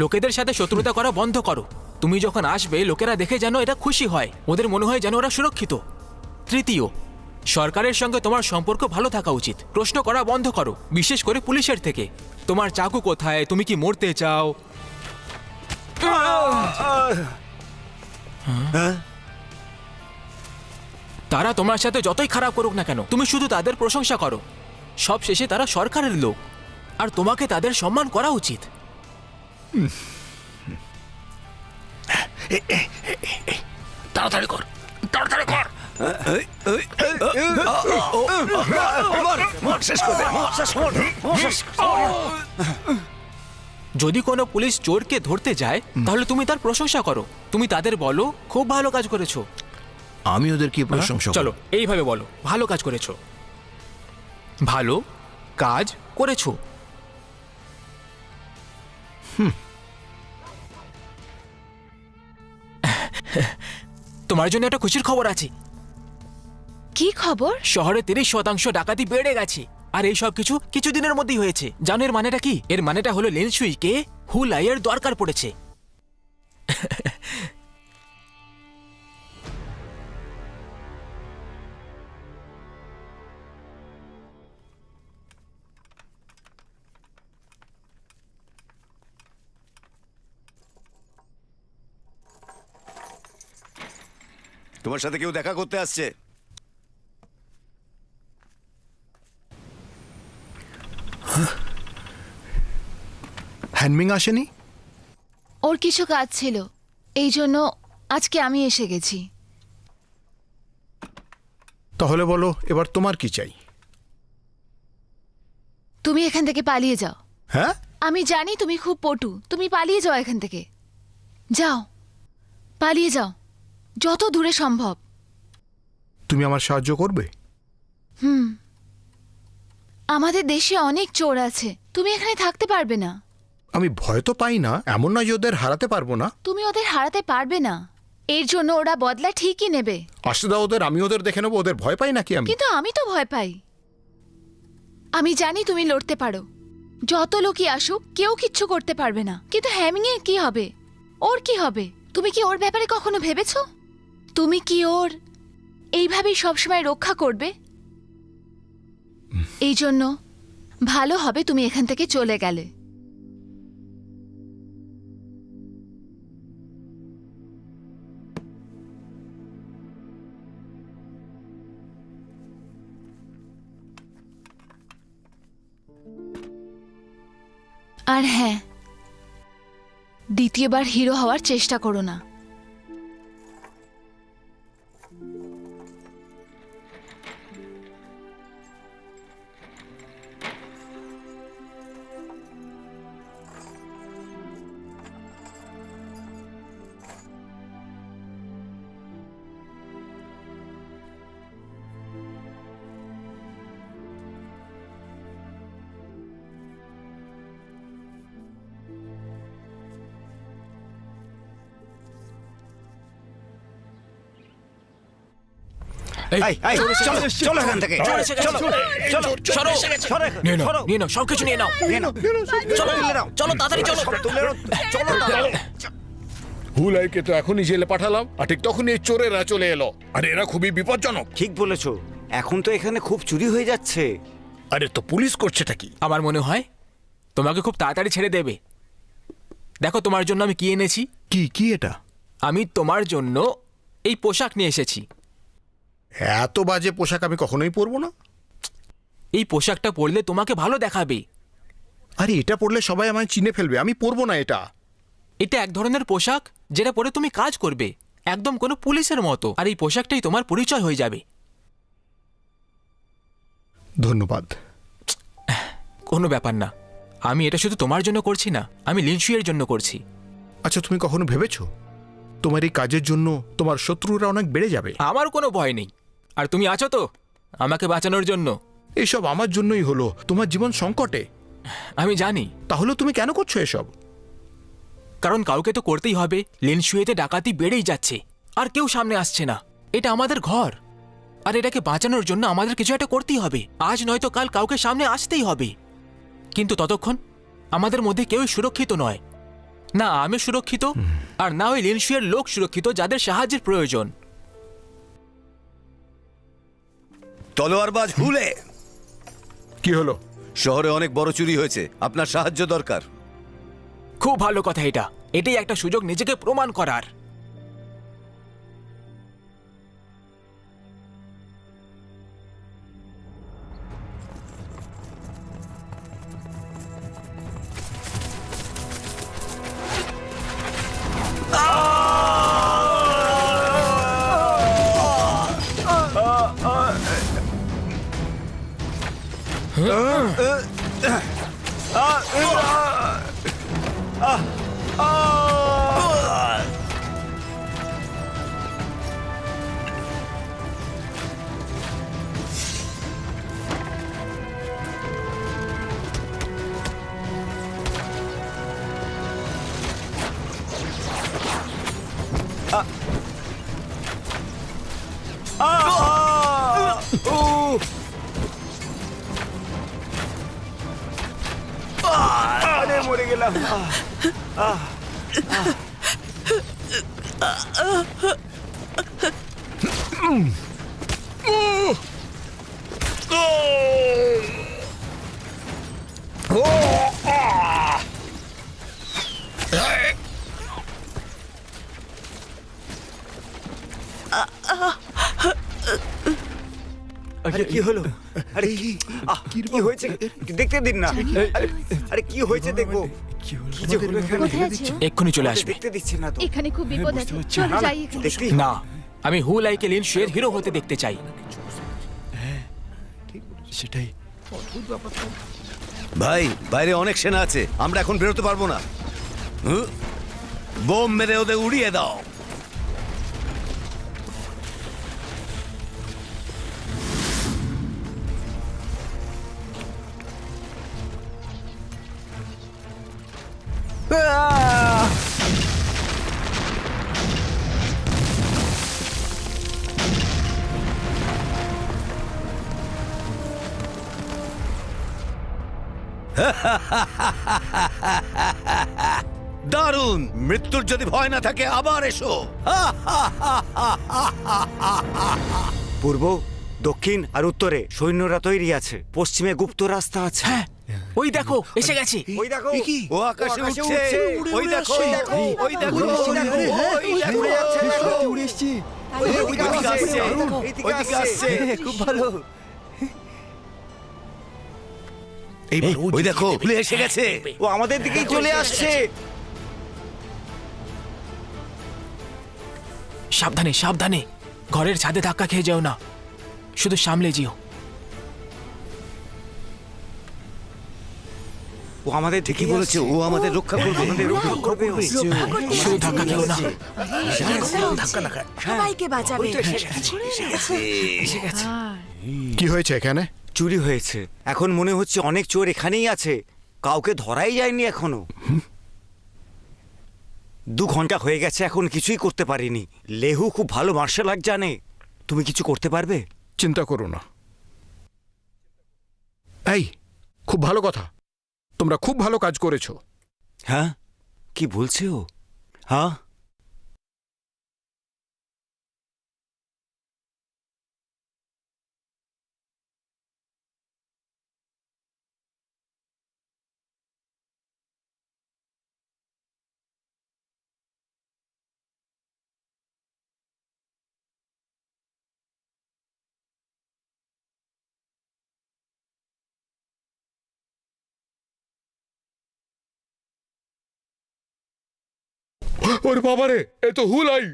লোকেদের সাথে শত্রুতা করা বন্ধ করো। তুমি যখন আসবে লোকেরা দেখে যেন এটা খুশি হয়, ওদের মনে হয় যেন ওরা সুরক্ষিত। তৃতীয়, সরকারের সঙ্গে তোমার সম্পর্ক ভালো থাকা উচিত। প্রশ্ন করা বন্ধ করো, বিশেষ করে পুলিশের থেকে। তোমার চাকু কোথায়, তুমি কি মরতে চাও? তারা তোমার সাথে যতই খারাপ করুক না কেন, তুমি শুধু তাদের প্রশংসা করো। সব শেষে তারা সরকারের লোক, আর তোমাকে তাদের সম্মান করা উচিত। তাড়াতাড়ি কর, তাড়াতাড়ি কর। যদি কোনো পুলিশ চোরকে ধরতে যায় তাহলে তুমি তার প্রশংসা করো। তুমি তাদের বলো, খুব ভালো কাজ করেছো। আমি ওদের কি প্রশংসা করব? চলো এইভাবে বলো, ভালো কাজ করেছো, ভালো কাজ করেছো। তোমার জন্য একটা খুশির খবর আছে। কি খবর? শহরে 30% ডাকাতি বেড়ে গেছে, আর এই সব কিছু দিনের মধ্যেই হয়েছে। জানো এর মানেটা কি? এর মানেটা হলো লিনসুইকে হুলাইয়ের দরকার পড়েছে। তোমার সাথে কেউ দেখা করতে আসছে। হ্যানমিং আসেনি? ওর কিছু কাজ ছিল, এই জন্য আজকে আমি এসে গেছি। তাহলে বলো, এবার তোমার কি চাই? তুমি এখান থেকে পালিয়ে যাও। হ্যাঁ, আমি জানি তুমি খুব পটু, তুমি পালিয়ে যাও এখান থেকে। যাও, পালিয়ে যাও, যত দূরে সম্ভব। তুমি আমার সাহায্য করবে? আমাদের দেশে অনেক চোর আছে, তুমি এখানে থাকতে পারবে না। আমি ভয় তো পাই না, এমন নয় যে ওদের হারাতে পারবো না। তুমি ওদের হারাতে পারবে না, এর জন্য ওরা বদলা ঠিকই নেবে। আসতে দাও ওদের, আমি ওদের দেখে নেবো। ওদের ভয় পাই নাকি আমি? কিন্তু আমি তো ভয় পাই। আমি জানি তুমি লড়তে পারো, যত লোকই আসুক কেউ কিচ্ছু করতে পারবে না। কিন্তু হ্যামিং এর কি হবে? ওর কি হবে? তুমি কি ওর ব্যাপারে কখনো ভেবেছো? তুমি কি ওর এইভাবেই সবসময় রক্ষা করবে? এই জন্য ভালো হবে তুমি এখান থেকে চলে গেলে। আর হ্যাঁ, দ্বিতীয়বার হিরো হওয়ার চেষ্টা করো না। এই, এই, চলো, চলো এখান থেকে। চলো, চলো, সরো। সরো এখান- নিয়ে নাও, সরো। নিয়ে নাও, সবকিছু নিয়ে নাও। নিয়ে নাও। চলো, তুলে নাও। চলো, তাড়াতাড়ি চলো। সব তুলে নাও। চলো তাড়াতাড়ি। হুলাইকে তো এখনই জেলে পাঠালাম আর ঠিক তখনই এই চোরেরা চলে এলো আর এরা খুবই বিপজ্জনক। ঠিক বলেছো, এখন তো এখানে খুব চুরি হয়ে যাচ্ছে। আরে তো পুলিশ করছেটা কি? আমার মনে হয় তোমাকে খুব তাড়াতাড়ি ছেড়ে দেবে। দেখো তোমার জন্য আমি কি এনেছি। কি কি এটা? আমি তোমার জন্য এই পোশাক নিয়ে এসেছি। এত বাজে পোশাক আমি কখনোই পরবো না। এই পোশাকটা পরলে তোমাকে ভালো দেখাবে। আরে এটা পরলে সবাই আমায় চিনে ফেলবে, আমি পরবো না এটা। এটা এক ধরনের পোশাক যেটা পরে তুমি কাজ করবে, একদম কোনো পুলিশের মতো। আর এই পোশাকটাই তোমার পরিচয় হয়ে যাবে। ধন্যবাদ। কোনো ব্যাপার না, আমি এটা শুধু তোমার জন্য করছি না, আমি লিনশুইয়ের জন্য করছি। আচ্ছা তুমি কখনো ভেবেছো তোমার এই কাজের জন্য তোমার শত্রুরা অনেক বেড়ে যাবে? আমার কোনো ভয় নেই। আর তুমি আছো তো আমাকে বাঁচানোর জন্য। এসব আমার জন্যই হলো, তোমার জীবন সংকটে। আমি জানি, তাহলে তুমি কেন করছো এসব? কারণ কাউকে তো করতেই হবে। লিনশুইতে ডাকাতি বেড়েই যাচ্ছে আর কেউ সামনে আসছে না। এটা আমাদের ঘর, আর এটাকে বাঁচানোর জন্য আমাদের কিছু একটা করতেই হবে। আজ নয়তো কাল কাউকে সামনে আসতেই হবে। কিন্তু ততক্ষণ আমাদের মধ্যে কেউই সুরক্ষিত নয়। না আমি সুরক্ষিত, আর না ওই লিনশুইয়ের লোক সুরক্ষিত যাদের সাহায্যের প্রয়োজন। তলোয়ারবাজ হুলে, কি হলো? শহরে অনেক বড় চুরি হয়েছে, আপনার সাহায্য দরকার। খুব ভালো কথা এটা। এটাই একটা সুযোগ নিজেকে প্রমাণ করার। আরে মরে গেলাম। আরে কি হলো? আরে কি হয়েছে? দেখতে দিন না। আরে কি হয়েছে দেখবো। কি যে হলো এখানে? কোথায় আছো? এক্ষুনি চলে আরে আসবে। দেখতে দিচ্ছে না তো। এখানে খুব বিপদ আছে, চলো যাই এখান থেকে। দেখতেই না, আমি হুলাইকে লিনশুইয়ের হিরো হতে দেখতে চাই। ভাই, বাইরে অনেক সেনা আছে, আমরা এখন বেরোতে পারবো না। বোম মেরে ওদের উড়িয়ে দাও। দারুণ! মৃত্যুর যদি ভয় না থাকে আবার এসো। পূর্ব, দক্ষিণ আর উত্তরে সৈন্যরা তৈরি আছে। পশ্চিমে গুপ্ত রাস্তা আছে। হ্যাঁ, ওই দেখো এসে গেছে। ওই দেখো, ও আকাশে উঠছে। ওই দেখো, ওই দেখো, উড়ে যাচ্ছে, দেখো। ওইদিকে আসছে, ওইদিকে আসছে। খুব ভালো। ওই দেখো, ভুলে এসে গেছে। ও আমাদের দিকেই চলে আসছে। সাবধানে সাবধানে, ঘরের ছাদে ধাক্কা খেয়ে যাও না, শুধু সামলে যেও। ও আমাদের ঠিকই বলেছে, ও আমাদের রক্ষা করবে। আমাদের রক্ষা করবে ও। শুধু ধাক্কা খেও না। সবাইকে বাঁচাবে। কি হয়েছে এখানে? চুরি হয়েছে। এখন মনে হচ্ছে অনেক চোর এখানেই আছে, কাউকে ধরাই যায়নি এখনো। 2 ঘন্টা হয়ে গেছে, এখন কিছুই করতে পারিনি। লেহু খুব ভালো মার্শাল আর্ট জানে। তুমি কিছু করতে পারবে? চিন্তা করো না। এই, খুব ভালো কথা, তোমরা খুব ভালো কাজ করেছো। হ্যাঁ, কি বলছে ও? হ্যাঁ, ওর বাবারে, এ তো হুলাই।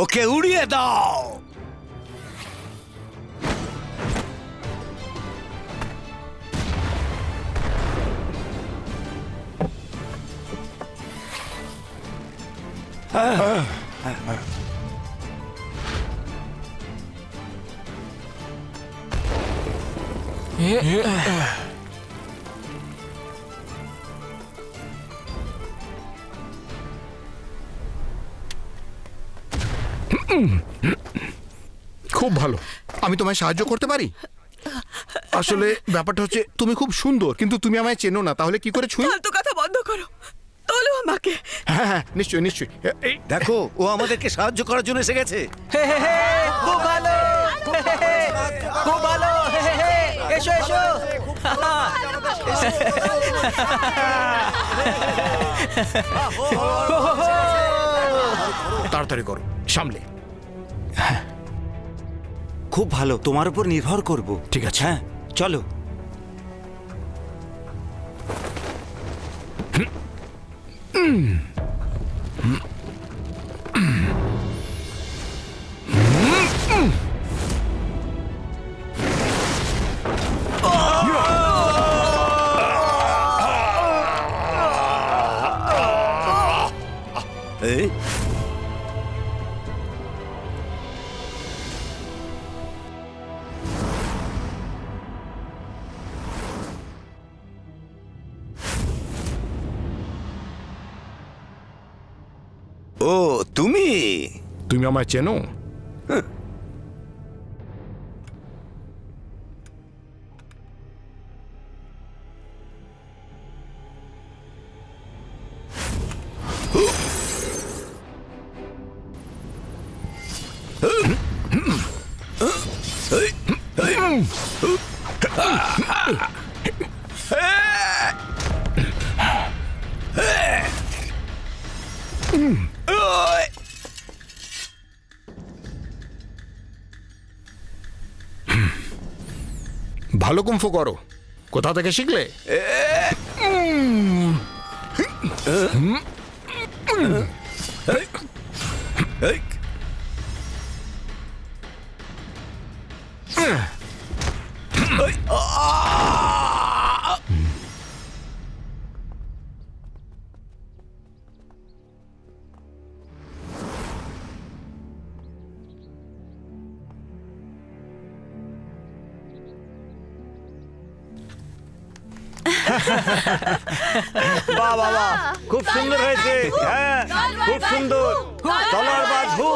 ওকে উড়িয়ে দাও। খুব ভালো, আমি তোমায় সাহায্য করতে পারি। আসলে ব্যাপারটা হচ্ছে, তুমি খুব সুন্দর, কিন্তু তুমি আমায় চেনো না, তাহলে কি করে ছুঁই? ফালতু কথা বন্ধ করো, তোলো আমাকে। হ্যাঁ হ্যাঁ, নিশ্চয়ই নিশ্চয়ই। এই, দেখো, ও আমাদেরকে সাহায্য করার জন্য এসে গেছে। খুব ভালো, খুব ভালো। এসো এসো। তাড়াতাড়ি করো, সামলে। খুব ভালো, তোমার উপর নির্ভর করব। ঠিক আছে। হ্যাঁ, চলো। এই, ও তুমি? তুমি আমায় চেনো? ভালো কুম্ফু করো, কোথা থেকে শিখলে? এই, বাহ বাহ বাহ, খুব সুন্দর হয়েছে। হ্যাঁ, খুব সুন্দর। তলোয়ার বাজ হু,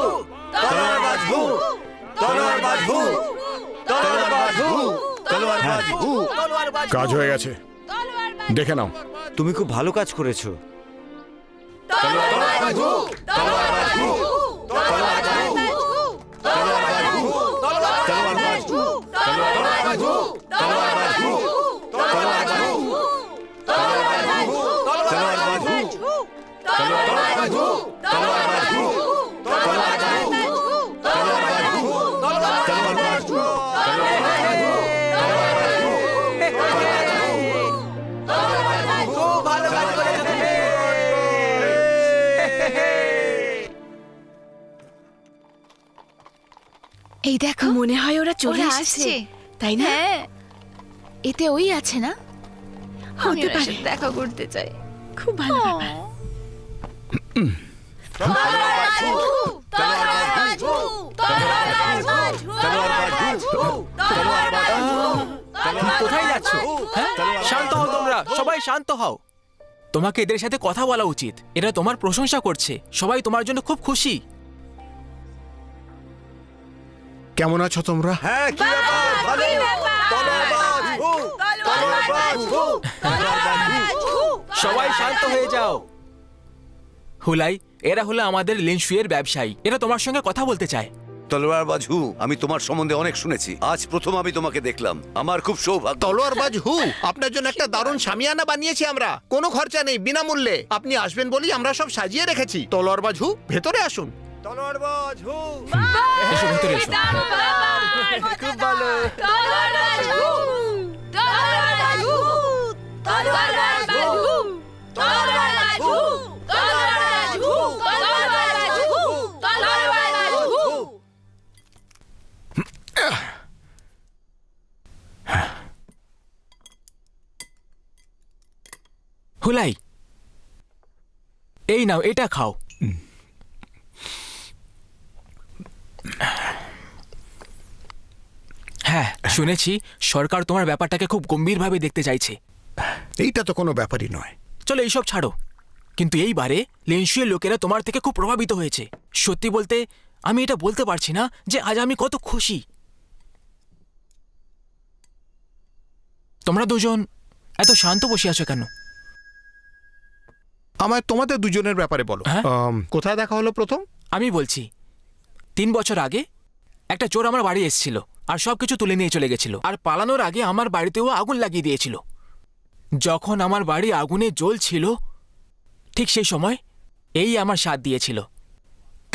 তলোয়ার বাজ হু, তলোয়ার বাজ হু, তলোয়ার বাজ হু, তলোয়ার বাজ হু। কাজ হয়ে গেছে, দেখে নাও। তুমি খুব ভালো কাজ করেছো। এই দেখো, মনে হয় ওরা চলে ওরা এসেছে, আসছে। তাই না? হ্যাঁ, এতে ওই আছে না? আমি হতে ওর পারে, সাথে দেখা করতে চাই। খুব ভালো ব্যাপার। কোথায় যাচ্ছ? হ্যাঁ? শান্ত হও তোমরা, সবাই শান্ত হও। তোমাকে এদের সাথে কথা বলা উচিত। এরা তোমার প্রশংসা করছে, সবাই তোমার জন্য খুব খুশি। কেমন আছো তোমরা? হ্যাঁ, কি ব্যাপার? ভালো। তলোয়ারবাজ হু, তলোয়ারবাজ হু, তলোয়ারবাজ হু। সবাই শান্ত হয়ে যাও। হুলাই, এরা হলো আমাদের লিনশুইয়ের ব্যবসায়ী। এরা তোমার সঙ্গে কথা বলতে চায়। তলোয়ার বাজু, আমি তোমার সম্বন্ধে অনেক শুনেছি, আজ প্রথম আমি তোমাকে দেখলাম, আমার খুব সৌভাগ্য। তলোয়ারবাজ হু, আপনার জন্য একটা দারুণ শামিয়ানা বানিয়েছি আমরা, কোনো খরচা নেই, বিনামূল্যে। আপনি আসবেন বলেই আমরা সব সাজিয়ে রেখেছি। তলোয়ারবাজ হু, ভেতরে আসুন। তলোয়ারবাজ হু। এসো ভেতরে এসো। খুব ভালো। হুলাই, এই নাও, এটা খাও। হ্যাঁ, শুনেছি সরকার তোমার ব্যাপারটাকে খুব গম্ভীরভাবে দেখতে চাইছে। এইটা তো কোনো ব্যাপারই নয়। চলো এইসব ছাড়ো, কিন্তু এইবারে লিনশুইয়ের লোকেরা তোমার থেকে খুব প্রভাবিত হয়েছে। সত্যি বলতে আমি এটা বলতে পারছি না যে আজ আমি কত খুশি। তোমরা দুজন এত শান্ত বসে আছো কেন? আমায় তোমাদের দুজনের ব্যাপারে বলো। হ্যাঁ? কোথায় দেখা হলো প্রথম? আমি বলছি, 3 বছর আগে একটা চোর আমার বাড়ি এসেছিল আর সবকিছু তুলে নিয়ে চলে গেছিল। আর পালানোর আগে আমার বাড়িতেও আগুন লাগিয়ে দিয়েছিল। যখন আমার বাড়ি আগুনে জ্বলছিল, ঠিক সেই সময় এই আমার সাথ দিয়েছিল।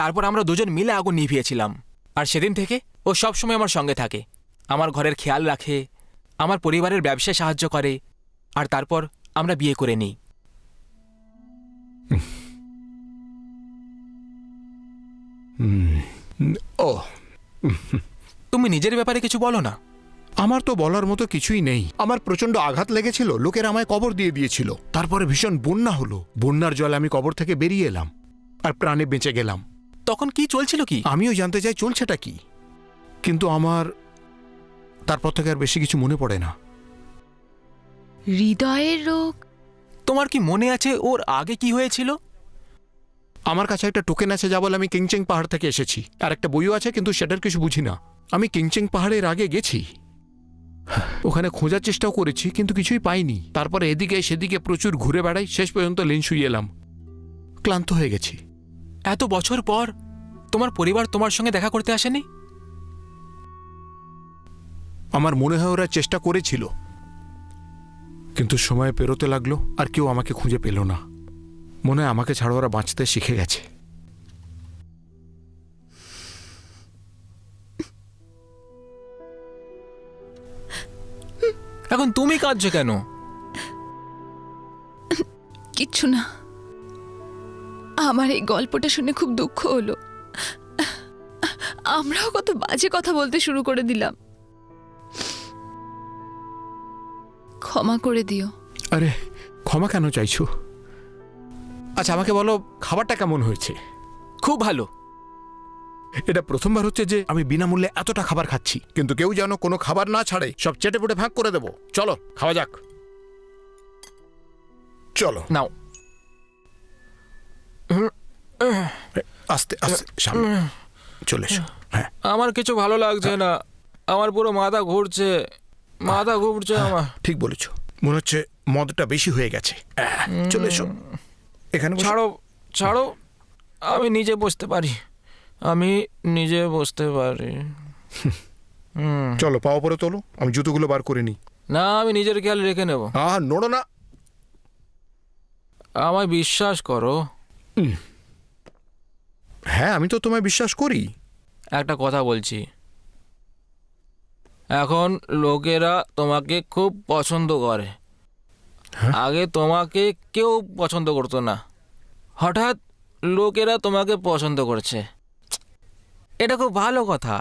তারপর আমরা দুজন মিলে আগুন নিভিয়েছিলাম। আর সেদিন থেকে ও সবসময় আমার সঙ্গে থাকে, আমার ঘরের খেয়াল রাখে, আমার পরিবারের ব্যবসায় সাহায্য করে, আর তারপর আমরা বিয়ে করে নিই। ও, তুমি নিজের ব্যাপারে কিছু বলো না। আমার তো বলার মতো কিছুই নেই। আমার প্রচন্ড আঘাত লেগেছিল, লোকেরা আমায় কবর দিয়ে দিয়েছিল। তারপরে ভীষণ বন্যা হলো, বন্যার জলে আমি কবর থেকে বেরিয়ে এলাম আর প্রাণে বেঁচে গেলাম। তখন কি চলছিল কি? আমিও জানতে চাই চলছেটা কি, কিন্তু আমার তারপর থেকে আর বেশি কিছু মনে পড়ে না। হৃদয়ের রোগ? তোমার কি মনে আছে ওর আগে কি হয়েছিল? আমার কাছে একটা টোকেন আছে যা বলে আমি কিংচেং পাহাড় থেকে এসেছি, আর একটা বইও আছে, কিন্তু সেটার কিছু বুঝি না। আমি কিংচেং পাহাড়ের আগে গেছি, ওখানে খোঁজার চেষ্টাও করেছি, কিন্তু কিছুই পাইনি। তারপরে এদিকে সেদিকে প্রচুর ঘুরে বেড়াই, শেষ পর্যন্ত লিনশুই এলাম। ক্লান্ত হয়ে গেছি। এত বছর পর তোমার পরিবার তোমার সঙ্গে দেখা করতে আসেনি? আমার মনে হয় ওরা চেষ্টা করেছিল, কিন্তু সময় পেরোতে লাগলো আর কেউ আমাকে খুঁজে পেল না। মনে হয় আমাকে ছাড়া ওরা বাঁচতে শিখে গেছে। এখন তুমি কাঁদছো কেন? কিচ্ছু না, আমার এই গল্পটা শুনে খুব দুঃখ হলো। আমরাও কত বাজে কথা বলতে শুরু করে দিলাম। ক্ষমা করে দিও। আরে ক্ষমা কেন চাইছো? আচ্ছা আমাকে বলো, খাবারটা কেমন হয়েছে? খুব ভালো। এটা প্রথমবার হচ্ছে যে আমি বিনামূল্যে এতটা খাবার খাচ্ছি, কিন্তু কেউ যেন কোনো খাবার না ছাড়ে সব চেটে পুটে ভাগ করে দেবো। চলো খাওয়া যাক, চলো। নাও। আস্তে আস্তে সামনে চলে এসো। হ্যাঁ, আমার কিছু ভালো লাগছে না, আমার পুরো মাথা ঘুরছে, মাথা ঘুরছে আমার। ঠিক বলেছো, মনে হচ্ছে মদটা বেশি হয়ে গেছে। চলে এসো এখানে বসো। ছাড়ো ছাড়ো, আমি নিজে বসতে পারি, আমি নিজে বসতে পারি। চলো পাও পরে তোলো, আমি জুতোগুলো বার করে নিই। না, আমি নিজের খেয়াল রেখে নেব। নোড়ো না। আমায় বিশ্বাস করো। হ্যাঁ, আমি তো তোমায় বিশ্বাস করি। একটা কথা বলছি, এখন লোকেরা তোমাকে খুব পছন্দ করে। আগে তোমাকে কেউ পছন্দ করতো না, হঠাৎ লোকেরা তোমাকে পছন্দ করছে। এটা খুব ভালো কথা,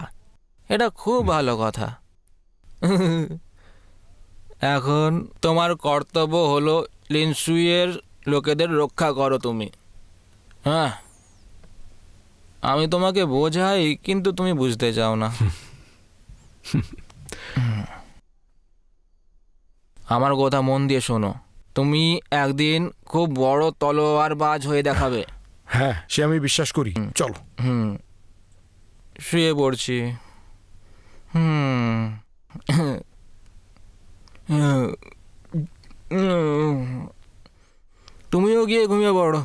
এটা খুব ভালো কথা। এখন তোমার কর্তব্য হলো লিনশুইয়ের লোকেদের রক্ষা করো তুমি। হ্যাঁ, আমি তোমাকে বোঝাই, কিন্তু তুমি বুঝতে চাও না। আমার কথা মন দিয়ে শোনো, তুমি একদিন খুব বড় তলোয়ারবাজ হয়ে দেখাবে। হ্যাঁ, সে আমি বিশ্বাস করি। চলো। শুয়ে পড়ছি। তুমিও গিয়ে ঘুমিয়ে পড়ো।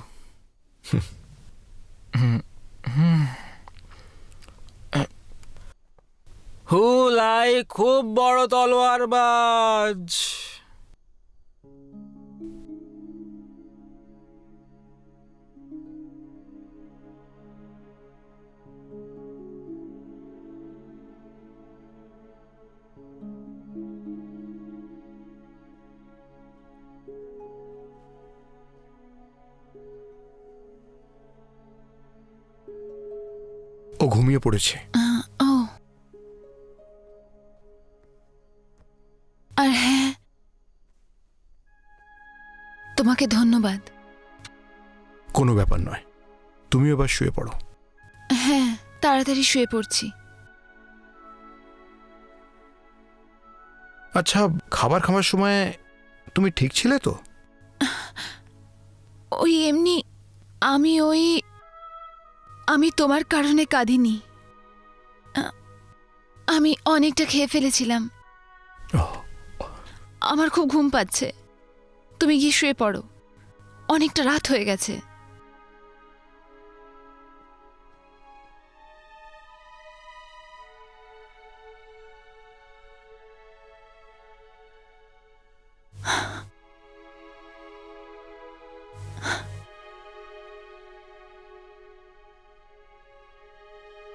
হুলাই খুব বড় তলোয়ারবাজ। ও ঘুমিয়ে পড়েছে। ও, আর হ্যাঁ, তোমাকে ধন্যবাদ। কোনো ব্যাপার নয়, তুমি এবার শুয়ে পড়ো। হ্যাঁ, তাড়াতাড়ি শুয়ে পড়ছি। আচ্ছা, খাবার খাওয়ার সময় তুমি ঠিক ছিলে তো? ওই এমনি, আমি তোমার কারণে কাঁদিনি। আমি অনেকটা খেয়ে ফেলেছিলাম। ওহ, আমার খুব ঘুম পাচ্ছে, তুমি গিয়ে শুয়ে পড়ো, অনেকটা রাত হয়ে গেছে।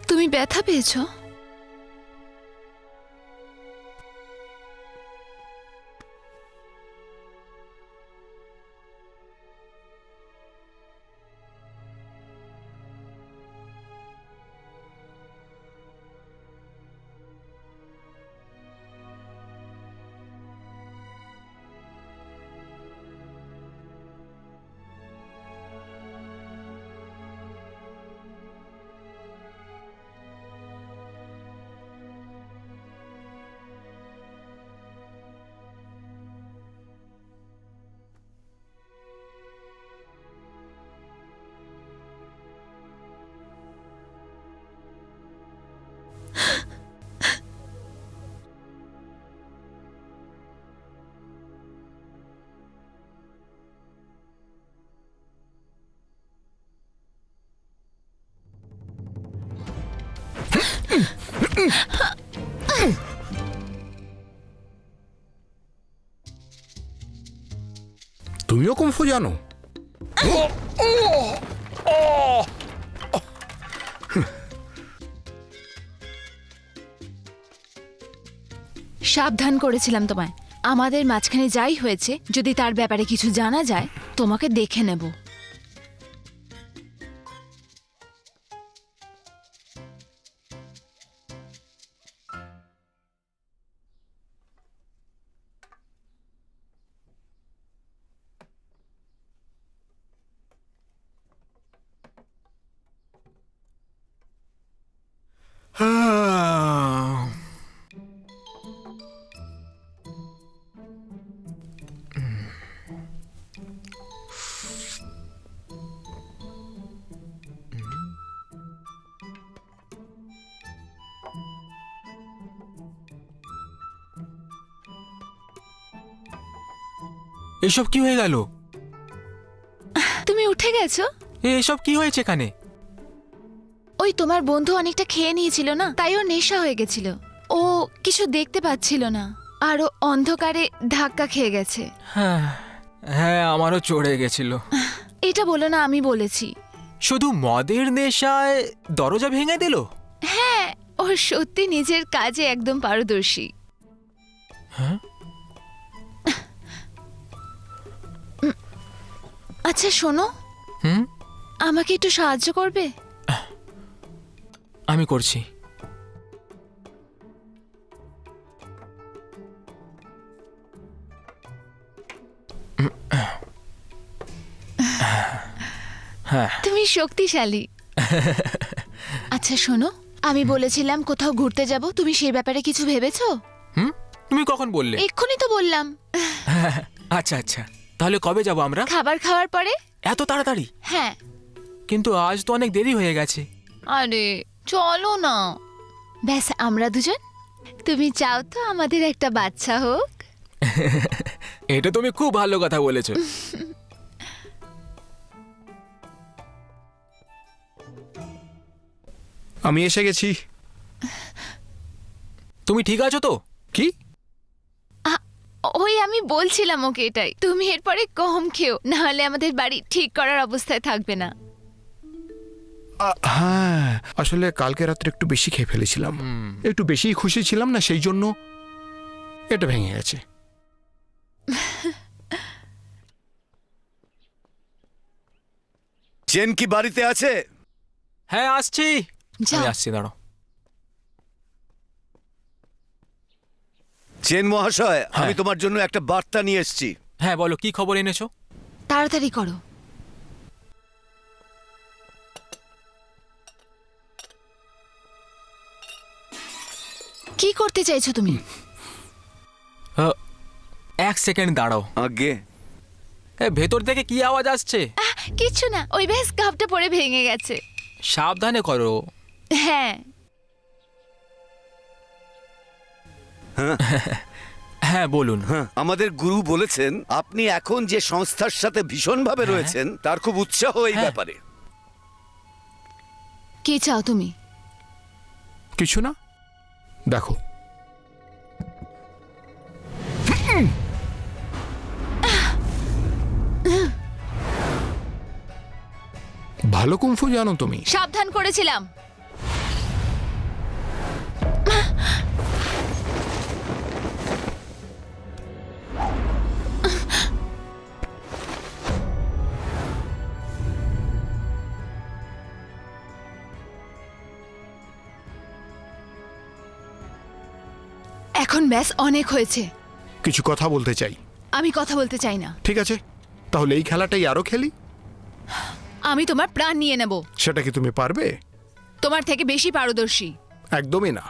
তুমি ব্যথা পেয়েছো? তুমিও কুমফু জানো? সাবধান করেছিলাম তোমায়, আমাদের মাঝখানে যাই হয়েছে, যদি তার ব্যাপারে কিছু জানা যায় তোমাকে দেখে নেব। এসব কি হয়ে গেল? তুমি উঠে গেছো? এসব কি হয়েছে এখানে? ওই তোমার বন্ধু অনেকটা খেয়ে নিয়েছিল না, তাই ওর নেশা হয়ে গেছিল। ও কিছু দেখতে পাচ্ছিল না, আর ও অন্ধকারে ধাক্কা খেয়ে গেছে। হ্যাঁ, হ্যাঁ, আমারও চড়ে গেছিল। এটা বলো না, আমি বলেছি। শুধু মদের নেশায় দরজা ভেঙে দিল? হ্যাঁ, ও সত্যি নিজের কাজে একদম পারদর্শী। হ্যাঁ? আচ্ছা শোনো, আমাকে একটু সাহায্য করবে? আমি করছি। তুমি শক্তিশালী। আচ্ছা শোনো, আমি বলেছিলাম কোথাও ঘুরতে যাব, তুমি সেই ব্যাপারে কিছু ভেবেছো? তুমি কখন বললে? এক্ষুনি তো বললাম। আচ্ছা আচ্ছা, তাহলে কবে যাব আমরা? খাবার খাওয়ার পরে। এত তাড়াতাড়ি? হ্যাঁ। কিন্তু আজ তো অনেক দেরি হয়ে গেছে। আরে চলো না। ব্যাস আমরা দুজন। তুমি চাও তো আমাদের একটা বাচ্চা হোক? এটা তুমি খুব ভালো কথা বলেছো। আমি এসে গেছি। তুমি ঠিক আছো তো? কি? ওই আমি বলছিলাম ওকে এটাই, তুমি এরপরে কম খেও, না হলে আমাদের বাড়ি ঠিক করার অবস্থায় থাকবে না। হ্যাঁ, আসলে কালকে রাত্রে একটু বেশি খেয়ে ফেলেছিলাম। একটু বেশি খুশি ছিলাম না, সেই জন্য এটা ভেঙে গেছে। চেন কি বাড়িতে আছে? হ্যাঁ আসছি। যাও। আমি আসছি, দাঁড়াও। চেন মহাশয়, আমি তোমার জন্য একটা বার্তা নিয়ে এসেছি। হ্যাঁ বলো, কি খবর এনেছো? তাড়াতাড়ি করো। কি করতে চাইছো তুমি? এক সেকেন্ড দাঁড়াও। আগে ভেতর থেকে কি আওয়াজ আসছে? কিচ্ছু না, ওই ব্যাস কাপটা পরে ভেঙে গেছে। সাবধানে করো। হ্যাঁ। হ্যাঁ বলুন। হ্যাঁ, আমাদের গুরু বলেছেন আপনি এখন যে সংস্থার সাথে ভীষণভাবে রয়েছেন তার খুব উৎসাহ এই ব্যাপারে। কি চাও তুমি? কিছু না, দেখো। ভালো কুমফু জানো তুমি? সাবধান করেছিলাম। এখন ব্যাস অনেক হয়েছে। কিছু কথা বলতে চাই। আমি কথা বলতে চাই না। ঠিক আছে, তাহলে এই খেলাটাই আরো খেলি। আমি তোমার প্রাণ নিয়ে নেব। সেটা কি তুমি পারবে? তোমার থেকে বেশি পারদর্শী। একদমই না।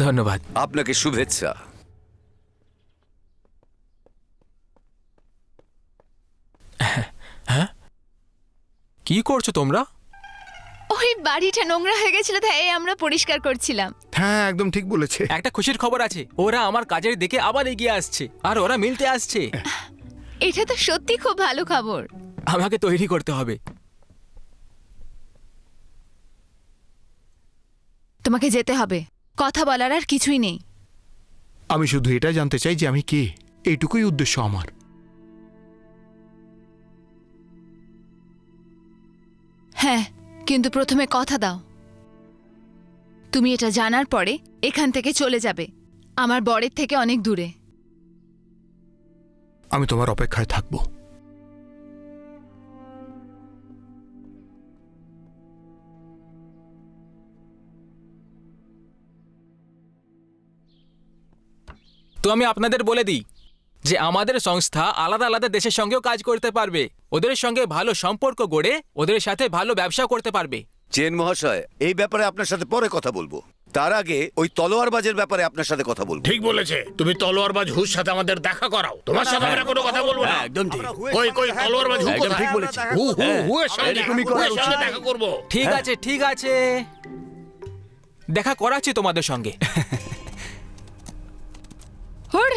ধন্যবাদ। আপনাকে শুভেচ্ছা। কি করছো তোমরা? ওই বাড়িটা নোংরা হয়ে গেছিল, তাই আমরা পরিষ্কার করছিলাম। হ্যাঁ, একদম ঠিক বলেছে। একটা খুশির খবর আছে, ওরা আমার কাজের দিকে আবার এগিয়ে আসছে আর ওরা মিলতে আসছে। এটা তো সত্যি খুব ভালো খবর। আমাকে তৈরি করতে হবে। তোমাকে যেতে হবে, কথা বলার আর কিছুই নেই। আমি শুধু এটা জানতে চাই যে আমি কে, এইটুকুই উদ্দেশ্য আমার। হ্যাঁ, কিন্তু প্রথমে কথা দাও, তুমি এটা জানার পরে এখান থেকে চলে যাবে, আমার বরের থেকে অনেক দূরে। আমি তোমার অপেক্ষায় থাকবো। তো আমি আপনাদের বলে দিই যে আমাদের সংস্থা আলাদা আলাদা দেশের সঙ্গেও কাজ করতে পারবে, ওদের সঙ্গে ভালো সম্পর্ক গড়ে ওদের সাথে ভালো ব্যবসা করতে পারবে। চেন মহাশয়, এই ব্যাপারে আপনার সাথে পরে কথা বলবো। তার আগে ওই তলোয়ারবাজের ব্যাপারে আপনার সাথে কথা বলবো। ঠিক বলেছে, তুমি তলোয়ারবাজ হুর সাথে আমাদের দেখা করাও। তোমার সাথে আমরা কোনো কথা বলবো না। একদম ঠিক। কই কই তলোয়ারবাজ হু কোথায়? ঠিক বলেছে। হু হু হুয়ের সঙ্গে এরকমই করা হুয়ের সঙ্গে দেখা করব। ঠিক আছে ঠিক আছে, দেখা করাচ্ছি তোমাদের সঙ্গে। হুর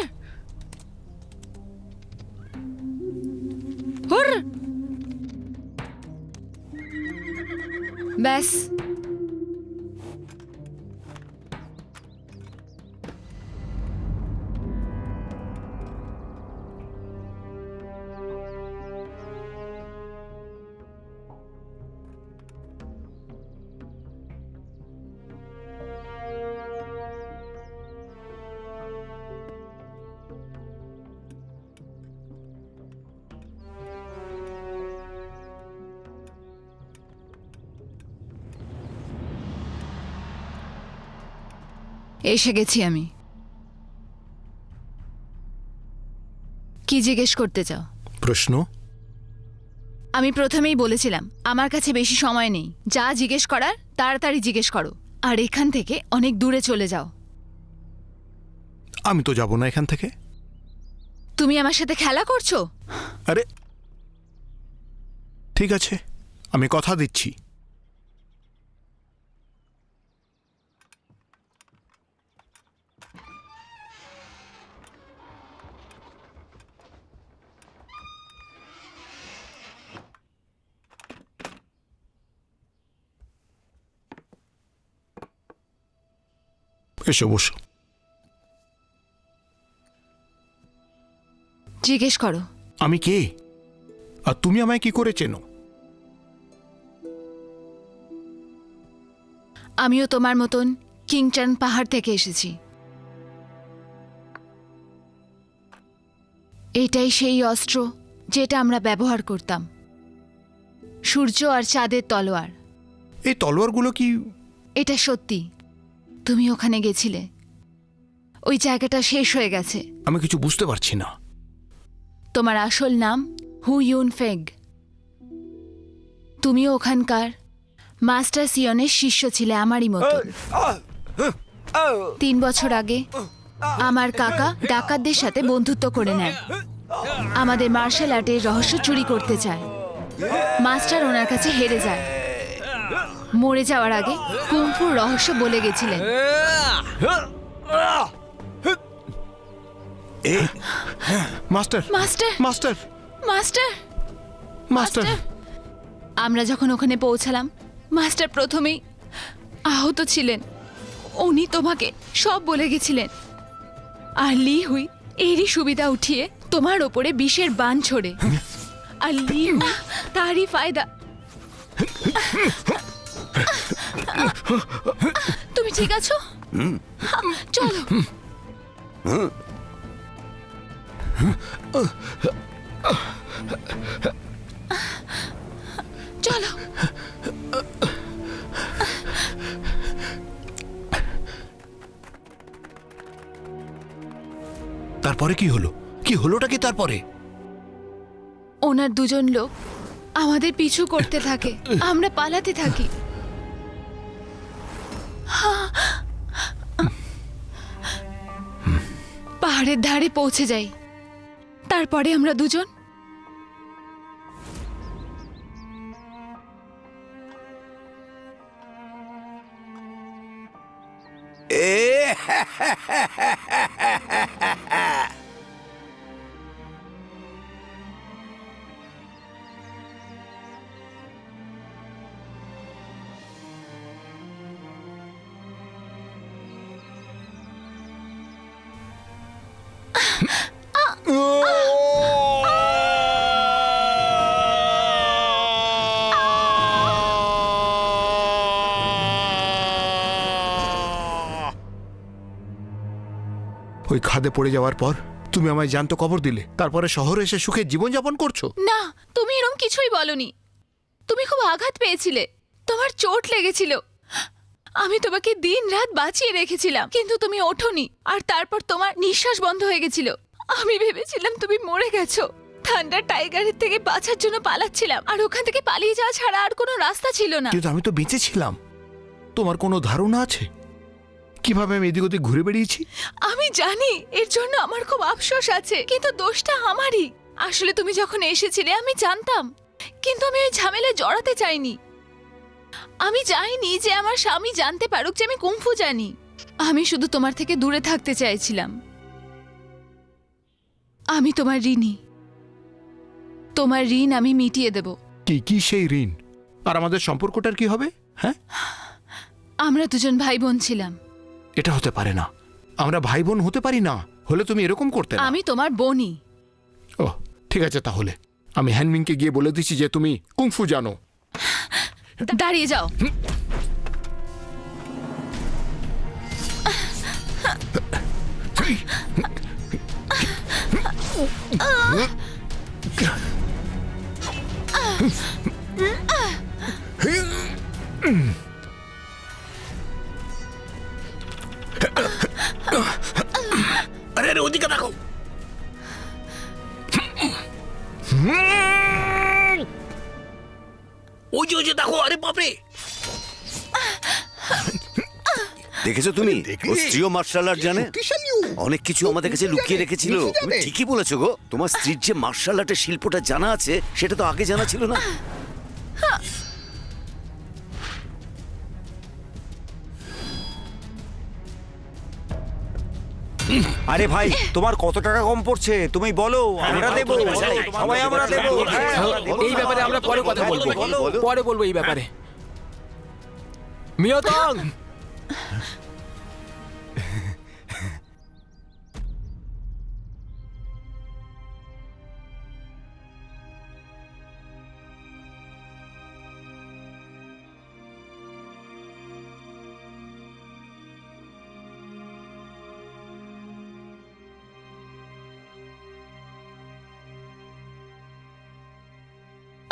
হুর। ব্যাস, এসে গেছি আমি। কি জিজ্ঞেস করতে চাও? প্রশ্ন? আমি প্রথমেই বলেছিলাম আমার কাছে বেশি সময় নেই। যা জিজ্ঞেস করার তাড়াতাড়ি জিজ্ঞেস করো, আর এখান থেকে অনেক দূরে চলে যাও। আমি তো যাব না এখান থেকে। তুমি আমার সাথে খেলা করছো? আরে ঠিক আছে, আমি কথা দিচ্ছি। এসো বসো। জিজ্ঞেস করো। আমি কে আর তুমি আমায় কি করে চেনো? আমিও তোমার মতন কিংটন পাহাড় থেকে এসেছি। এটাই সেই অস্ত্র যেটা আমরা ব্যবহার করতাম, সূর্য আর চাঁদের তলোয়ার। এই তলোয়ারগুলো কি? এটা সত্যি। তুমি ওখানে গেছিলে, ওই জায়গাটা শেষ হয়ে গেছে। আমি কিছু বুঝতে পারছি না। তোমার আসল নাম হু ইউন ফেগ। তুমিও ওখানকার মাস্টার সিয়নের শিষ্য ছিলে আমারই মতো। 3 বছর আগে আমার কাকা ডাকাতদের সাথে বন্ধুত্ব করে নেয়, আমাদের মার্শাল আর্টের রহস্য চুরি করতে চায়। মাস্টার ওনার কাছে হেরে যায়। মরে যাওয়ার আগে কুংফুর রহস্য বলে গেছিলেন। Master master master master master আমরা যখন ওখানে পৌঁছালাম, মাস্টার প্রথমেই আহত ছিলেন। উনি তোমাকে সব বলে গেছিলেন। আর লি হুই এরই সুবিধা উঠিয়ে তোমার ওপরে বিষের বান ছোড়ে। আর লি হুই তারই ফায়দা। তুমি ঠিক আছো? চলো। চলো। তারপরে কি হলো? কি হলোটা কি তারপরে? ওনার দুজন লোক আমাদের পিছু করতে থাকে, আমরা পালাতে থাকি। পাহাড়ের ধারে পৌঁছে যাই। তারপরে আমরা দুজন ওই খাদে পড়ে যাওয়ার পর তুমি আমায় জ্যান্ত কবর দিলে, তারপরে শহরে এসে সুখে জীবনযাপন করছো। না, তুমি এরকম কিছুই বলনি। তুমি খুব আঘাত পেয়েছিলে, তোমার চোট লেগেছিল। আমি তোমাকে দিন রাত বাঁচিয়ে রেখেছিলাম, কিন্তু তুমি ওঠোনি। আর তারপর তোমার নিঃশ্বাস বন্ধ হয়ে গেছিল। আমি ভেবেছিলাম তুমি মরে গেছো। থান্ডার টাইগারের থেকে বাঁচার জন্য পালাচ্ছিলাম, আর ওখান থেকে পালিয়ে যাওয়া ছাড়া আর কোনো রাস্তা ছিল না। কিন্তু আমি তো বেঁচে ছিলাম। তোমার কোনো ধারণা আছে কিভাবে আমি এদিক ওদিক ঘুরে বেরিয়েছি? আমি জানি, এর জন্য আমার খুব আফসোস আছে, কিন্তু দোষটা আমারই। আসলে তুমি যখন এসেছিলে আমি জানতাম, কিন্তু আমি ওই ঝামেলায় জড়াতে চাইনি। আমি চাইনি যে আমার স্বামী জানতে পারুক যে আমি কুংফু জানি। আমি শুধু তোমার থেকে দূরে থাকতে চাইছিলাম। আমি তোমার ঋণী। তোমার ঋণ আমি মিটিয়ে দেব। কি কি সেই ঋণ? আর আমাদের সম্পর্কটার কি হবে? হ্যাঁ, আমরা দুজন ভাই বোন ছিলাম। এটা হতে পারে না। আমরা ভাই বোন হতে পারি না। হলে তুমি এরকম করতে না। আমি তোমার বোনই। ও ঠিক আছে, তাহলে আমি হ্যানমিংকে গিয়ে বলে দিচ্ছি যে তুমি কুংফু জানো। দাঁড়িয়ে যাও। আরে আরে ওদিকে দেখো। ওই যে দেখো, আরে বাপরে! দেখেছো তুমি ও স্ত্রীও মার্শাল আর্ট জানে, অনেক কিছু আমাদের কাছে লুকিয়ে রেখেছিল। তুমি ঠিকই বলেছো গো, তোমার স্ত্রীর যে মার্শাল আর্টের শিল্পটা জানা আছে সেটা তো আগে জানা ছিল না। আরে ভাই, তোমার কত টাকা কম পড়ছে তুমি বলো, আমরা দেবো, সবাই আমরা দেবো। হ্যাঁ, এই ব্যাপারে আমরা পরে কথা বলবো, পরে বলবো এই ব্যাপারে। মিয়তং,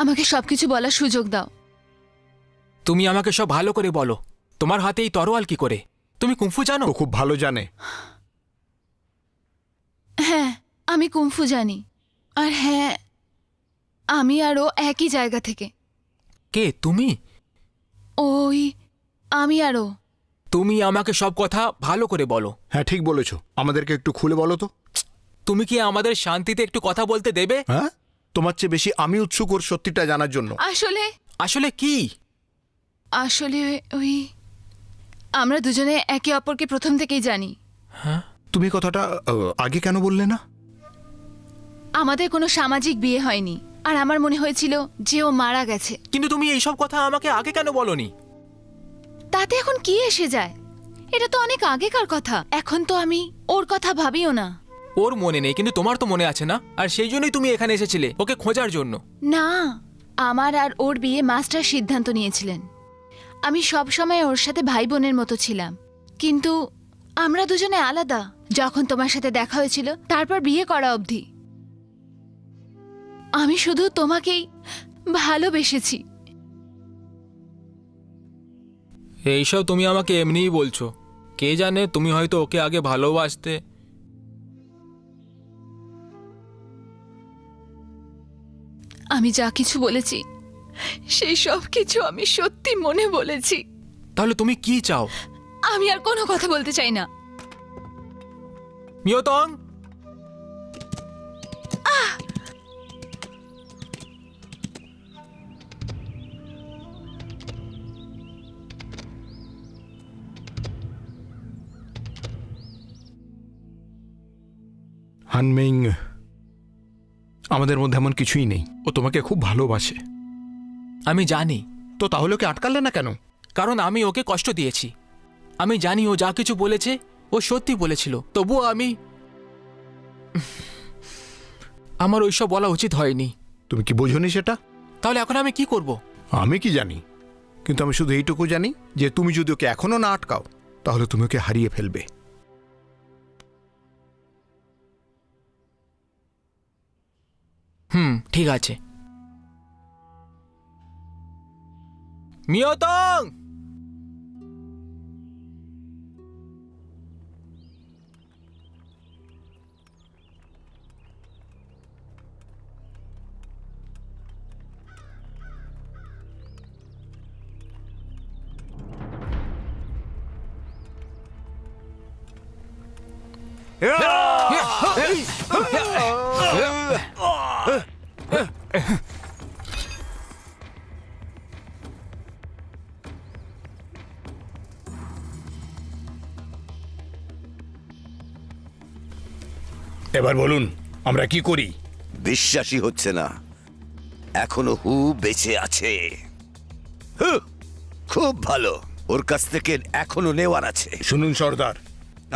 আমাকে সবকিছু বলার সুযোগ দাও। তুমি আমাকে সব ভালো করে বলো। তোমার হাতে এই তরোয়াল কি করে? তুমি কুংফু জানো? ও খুব ভালো জানে। হ্যাঁ, আমি কুংফু জানি। আর হ্যাঁ, আমি আরও একই জায়গা থেকে। কে তুমি? ওই আমি আরও। তুমি আমাকে সব কথা ভালো করে বলো। হ্যাঁ ঠিক বলেছো, আমাদেরকে একটু খুলে বলো তো। তুমি কি আমাদের শান্তিতে একটু কথা বলতে দেবে? হ্যাঁ, তোমার চেয়ে বেশি আমি উৎসুক ওর সত্যিটা জানার জন্য। আসলে কি? আসলে ওই আমরা দুজনে একে অপরকে প্রথম থেকেই জানি। তুমি কথাটা আগে কেন বললে না? আমাদের কোনো সামাজিক বিয়ে হয়নি, আর আমার মনে হয়েছিল যে ও মারা গেছে। কিন্তু তুমি এইসব কথা আমাকে আগে কেন বলনি? তাতে এখন কি এসে যায়? এটা তো অনেক আগেকার কথা। এখন তো আমি ওর কথা ভাবিও না। ওর মনে নেই, কিন্তু তোমার তো মনে আছে না? আর সেই জন্যই তুমি এখানে এসেছিলে, ওকে খোঁজার জন্য। না, আমার আর ওর বিয়ে মাস্টার সিদ্ধান্ত নিয়েছিলেন। আমি সব সময় ওর সাথে ভাই বোনের মতো ছিলাম, কিন্তু আমরা দুজনে আলাদা। যখন তোমার সাথে দেখা হয়েছিল, তারপর বিয়ে করা অবধি আমি শুধু তোমাকেই ভালোবেসেছি। এইসব তুমি আমাকে এমনিই বলছো। কে জানে, তুমি হয়তো ওকে আগে ভালোবাসতে। আমি যা কিছু বলেছি সেই সব কিছু আমি সত্যি মনে বলেছি। তাহলে তুমি কি চাও? আমি আর কোনো কথা বলতে চাই না। মিয়তং, হানমিং, আমাদের মধ্যে এমন কিছুই নেই। ও তোমাকে খুব ভালোবাসে। আমি জানি। তো তাহলে ওকে আটকালে না কেন? কারণ আমি ওকে কষ্ট দিয়েছি। আমি জানি ও যা কিছু বলেছে ও সত্যি বলেছিল, তবুও আমার ওইসব বলা উচিত হয়নি। তুমি কি বোঝোনি সেটা? তাহলে এখন আমি কি করব? আমি কি জানি, কিন্তু আমি শুধু এইটুকু জানি যে তুমি যদি ওকে এখনো না আটকাও তাহলে তুমি ওকে হারিয়ে ফেলবে। ঠিক আছে। মিয়তং, এবার বলুন আমরা কি করি? বিশ্বাসই হচ্ছে না এখনো হু বেঁচে আছে। হু, খুব ভালো, ওর কাছ থেকে এখনো নেওয়ার আছে। শুনুন সর্দার,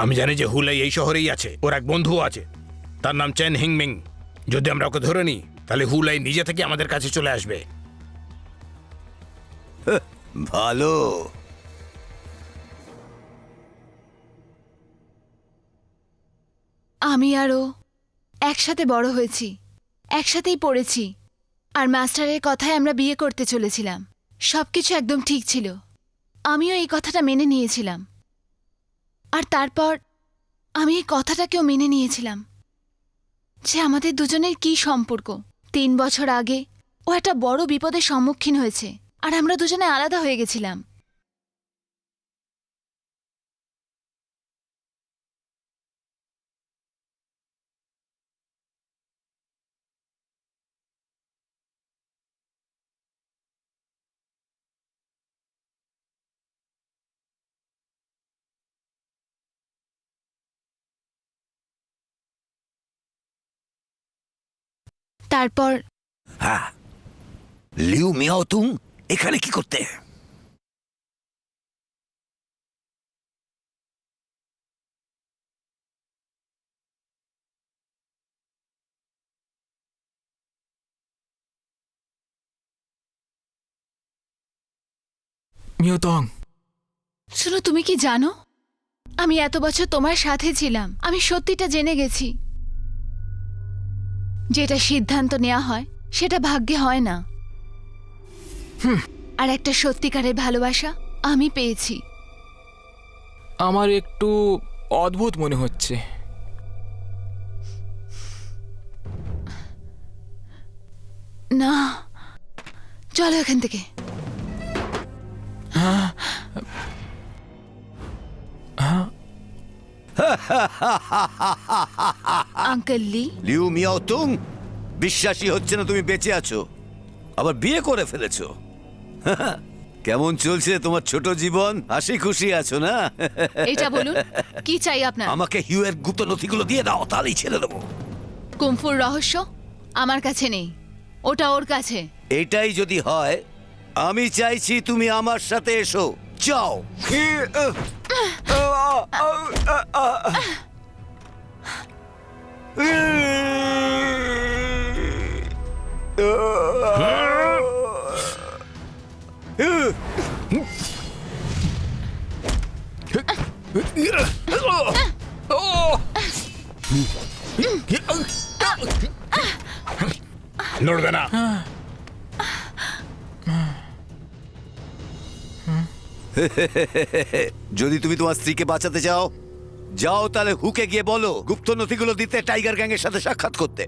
আমি জানি যে হুলাই এই শহরেই আছে। ওর এক বন্ধু আছে, তার নাম চেন হিংমিং। যদি আমরা ওকে ধরে নিই তাহলে হুলাই নিজে থেকে আমাদের কাছে চলে আসবে। ভালো, আমি আরও একসাথে বড় হয়েছি, একসাথেই পড়েছি, আর মাস্টারের কথায় আমরা বিয়ে করতে চলেছিলাম। সবকিছু একদম ঠিক ছিল। আমিও এই কথাটা মেনে নিয়েছিলাম, আর তারপর আমি এই কথাটাকেও মেনে নিয়েছিলাম যে আমাদের দুজনের কি সম্পর্ক। 3 বছর আগে ও একটা বড় বিপদের সম্মুখীন হয়েছে, আর আমরা দুজনে আলাদা হয়ে গেছিলাম। তারপর হ্যাঁ, লিউ মিয়াও তুং এখানে কি করতে? মিউতং, শুনো, তুমি কি জানো আমি এত বছর তোমার সাথে ছিলাম, আমি সত্যিটা জেনে গেছি। যেটা সিদ্ধান্ত নেওয়া হয় সেটা ভাগ্যে হয় না। আর একটা সত্যিকারের ভালোবাসা আমি পেয়েছি। আমার একটু অদ্ভুত মনে হচ্ছে। না, চলো এখান থেকে। আঙ্কেল লি, লিউ মিয়াও তুং, বিশ্বাসই হচ্ছে না তুমি বেঁচে আছো, আবার বিয়ে করে ফেলেছো। কেমন চলছে তোমার ছোট জীবন? হাসি খুশি আছো না? এটা বলুন, কি চাই আপনার? আমাকে হিউ এর গুপ্ত নথিগুলো দিয়ে দাও, তাহলেই ছেড়ে দেবো। কুমফুর রহস্য আমার কাছে নেই, ওটা ওর কাছে। এটাই যদি হয়, আমি চাইছি তুমি আমার সাথে এসো। যাও। নড়বে না। যদি তুমি তোমার স্ত্রীকে বাঁচাতে চাও, যাও তাহলে হুকে গিয়ে বলো গুপ্ত নথিগুলো দিতে, টাইগার গ্যাং এর সাথে সাক্ষাৎ করতে।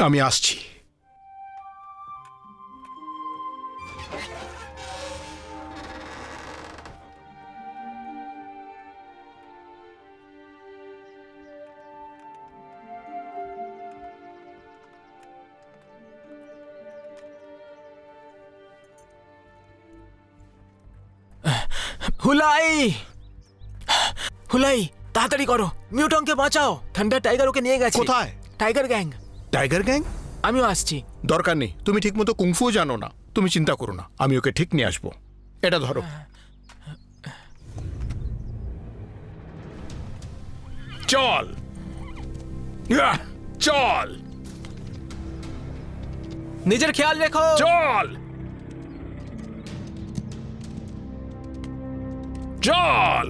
আমি আসছি। হুলাই, হুলাই, তাড়াতাড়ি করো, মিউটংকে বাঁচাও। থান্ডার টাইগার ওকে নিয়ে গেছে। কোথায়? Tiger gang. Tiger gang? আমিও আসছি। দরকার নেই, তুমি ঠিকমতো কুংফু জানো না। তুমি চিন্তা করো না, আমি ওকে ঠিক নিয়ে আসবো। এটা ধরো। চল, চল, নিজের খেয়াল রেখো। চল, চল।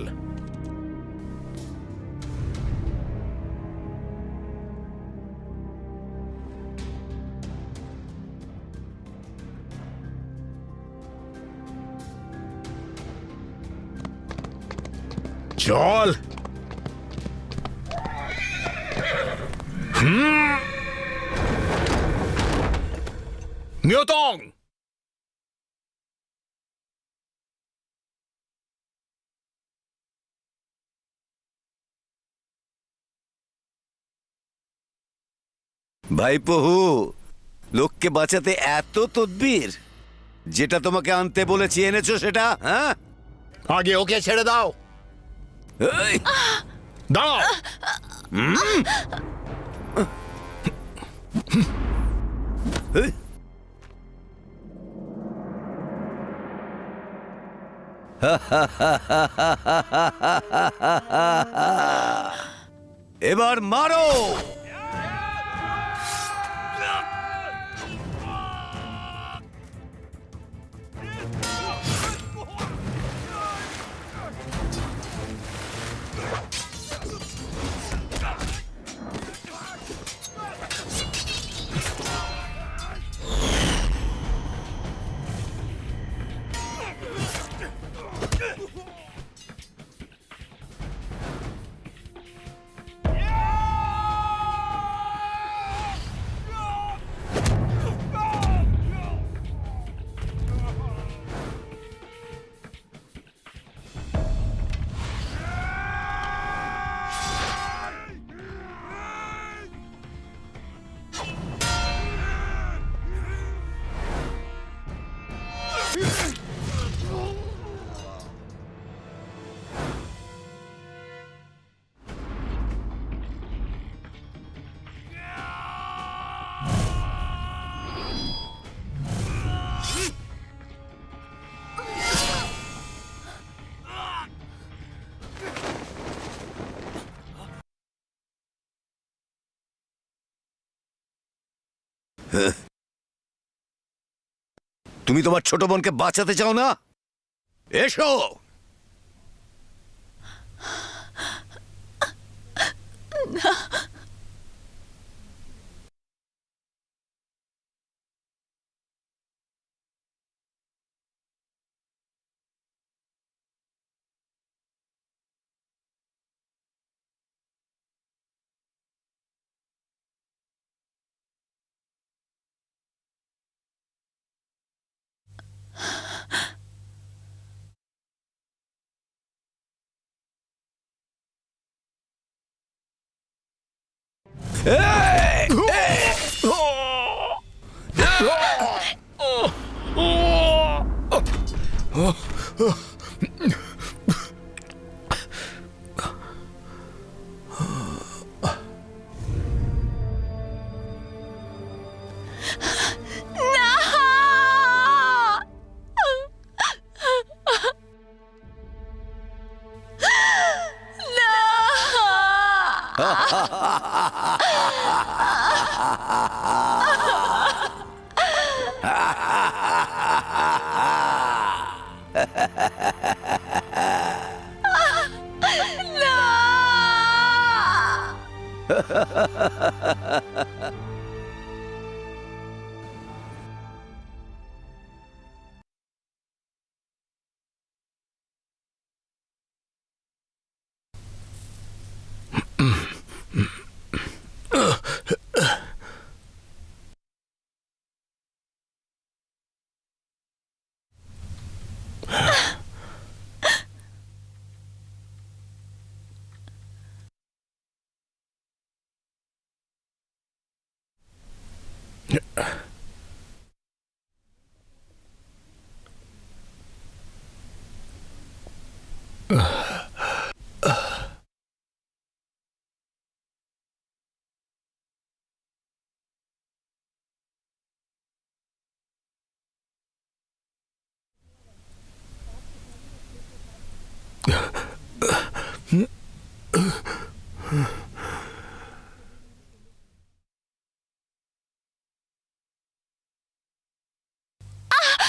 চল। মিউতং, ভাইপোহু, লোককে বাঁচাতে এত তদবির? যেটা তোমাকে আনতে বলেছি এনেছো সেটা? হ্যাঁ, আগে ওকে ছেড়ে দাও। এই, দাও। এই। এবার মারো। তুমি তোমার ছোট বোনকে বাঁচাতে চাও না? এসো।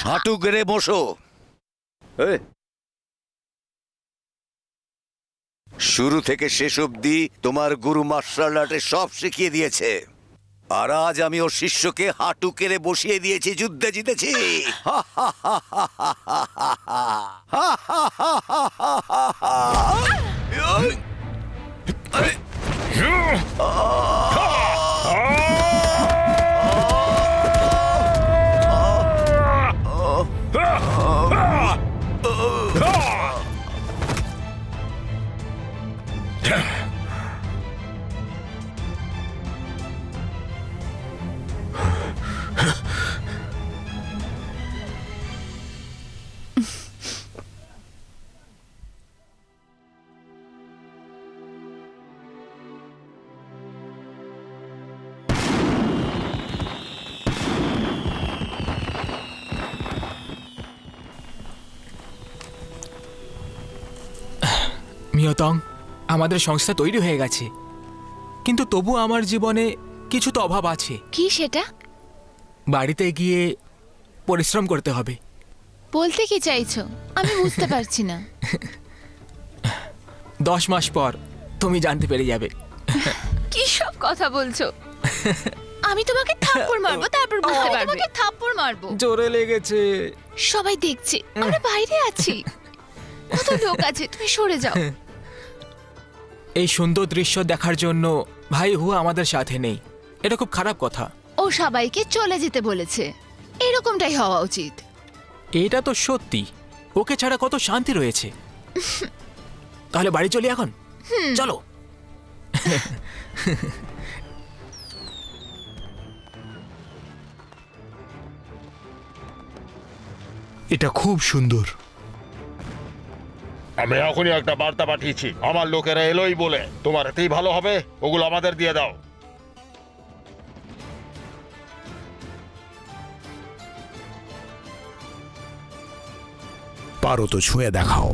হাঁটু গেড়ে বসো। শুরু থেকে শেষ অবধি তোমার গুরু মার্শাল আর্টে সব শিখিয়ে দিয়েছে, আর আজ আমি ওর শিষ্যকে হাঁটু কেড়ে বসিয়ে দিয়েছি, যুদ্ধে জিতেছি। মিয়তং, আমাদের সংস্থা তৈরি হয়ে গেছে, কিন্তু তবু আমার জীবনে কিছু তো অভাব আছে। কি সেটা? বাড়িতে গিয়ে পরিশ্রম করতে হবে। বলতে কি চাইছো আমি বুঝতে পারছি না। 10 মাস পর তুমি জানতে পেরে যাবে। কি সব কথা বলছো? আমি তোমাকে থাপ্পড় মারবো, তারপর বুঝতে পারবে। তোমাকে থাপ্পড় মারবো। জোরে লেগেছে। সবাই দেখছে, আমরা বাইরে আছি, কত লোক আছে, তুমি সরে যাও। এই সুন্দর দৃশ্য দেখার জন্য ভাই হুয়া আমাদের সাথে নেই, এটা খুব খারাপ কথা। ও সবাইকে চলে যেতে বলেছে, এরকমটাই হওয়া উচিত। এটা তো সত্যি, ওকে ছাড়া কত শান্তি রয়েছে। তাহলে বাড়ি চলি এখন, চলো। এটা খুব সুন্দর। আমি এখনই একটা বার্তা পাঠিয়েছি, আমার লোকেরা এলোই বলে। তোমার এতেই ভালো হবে, ওগুলো আমাদের দিয়ে দাও। পারো তো ছুঁয়ে দেখাও।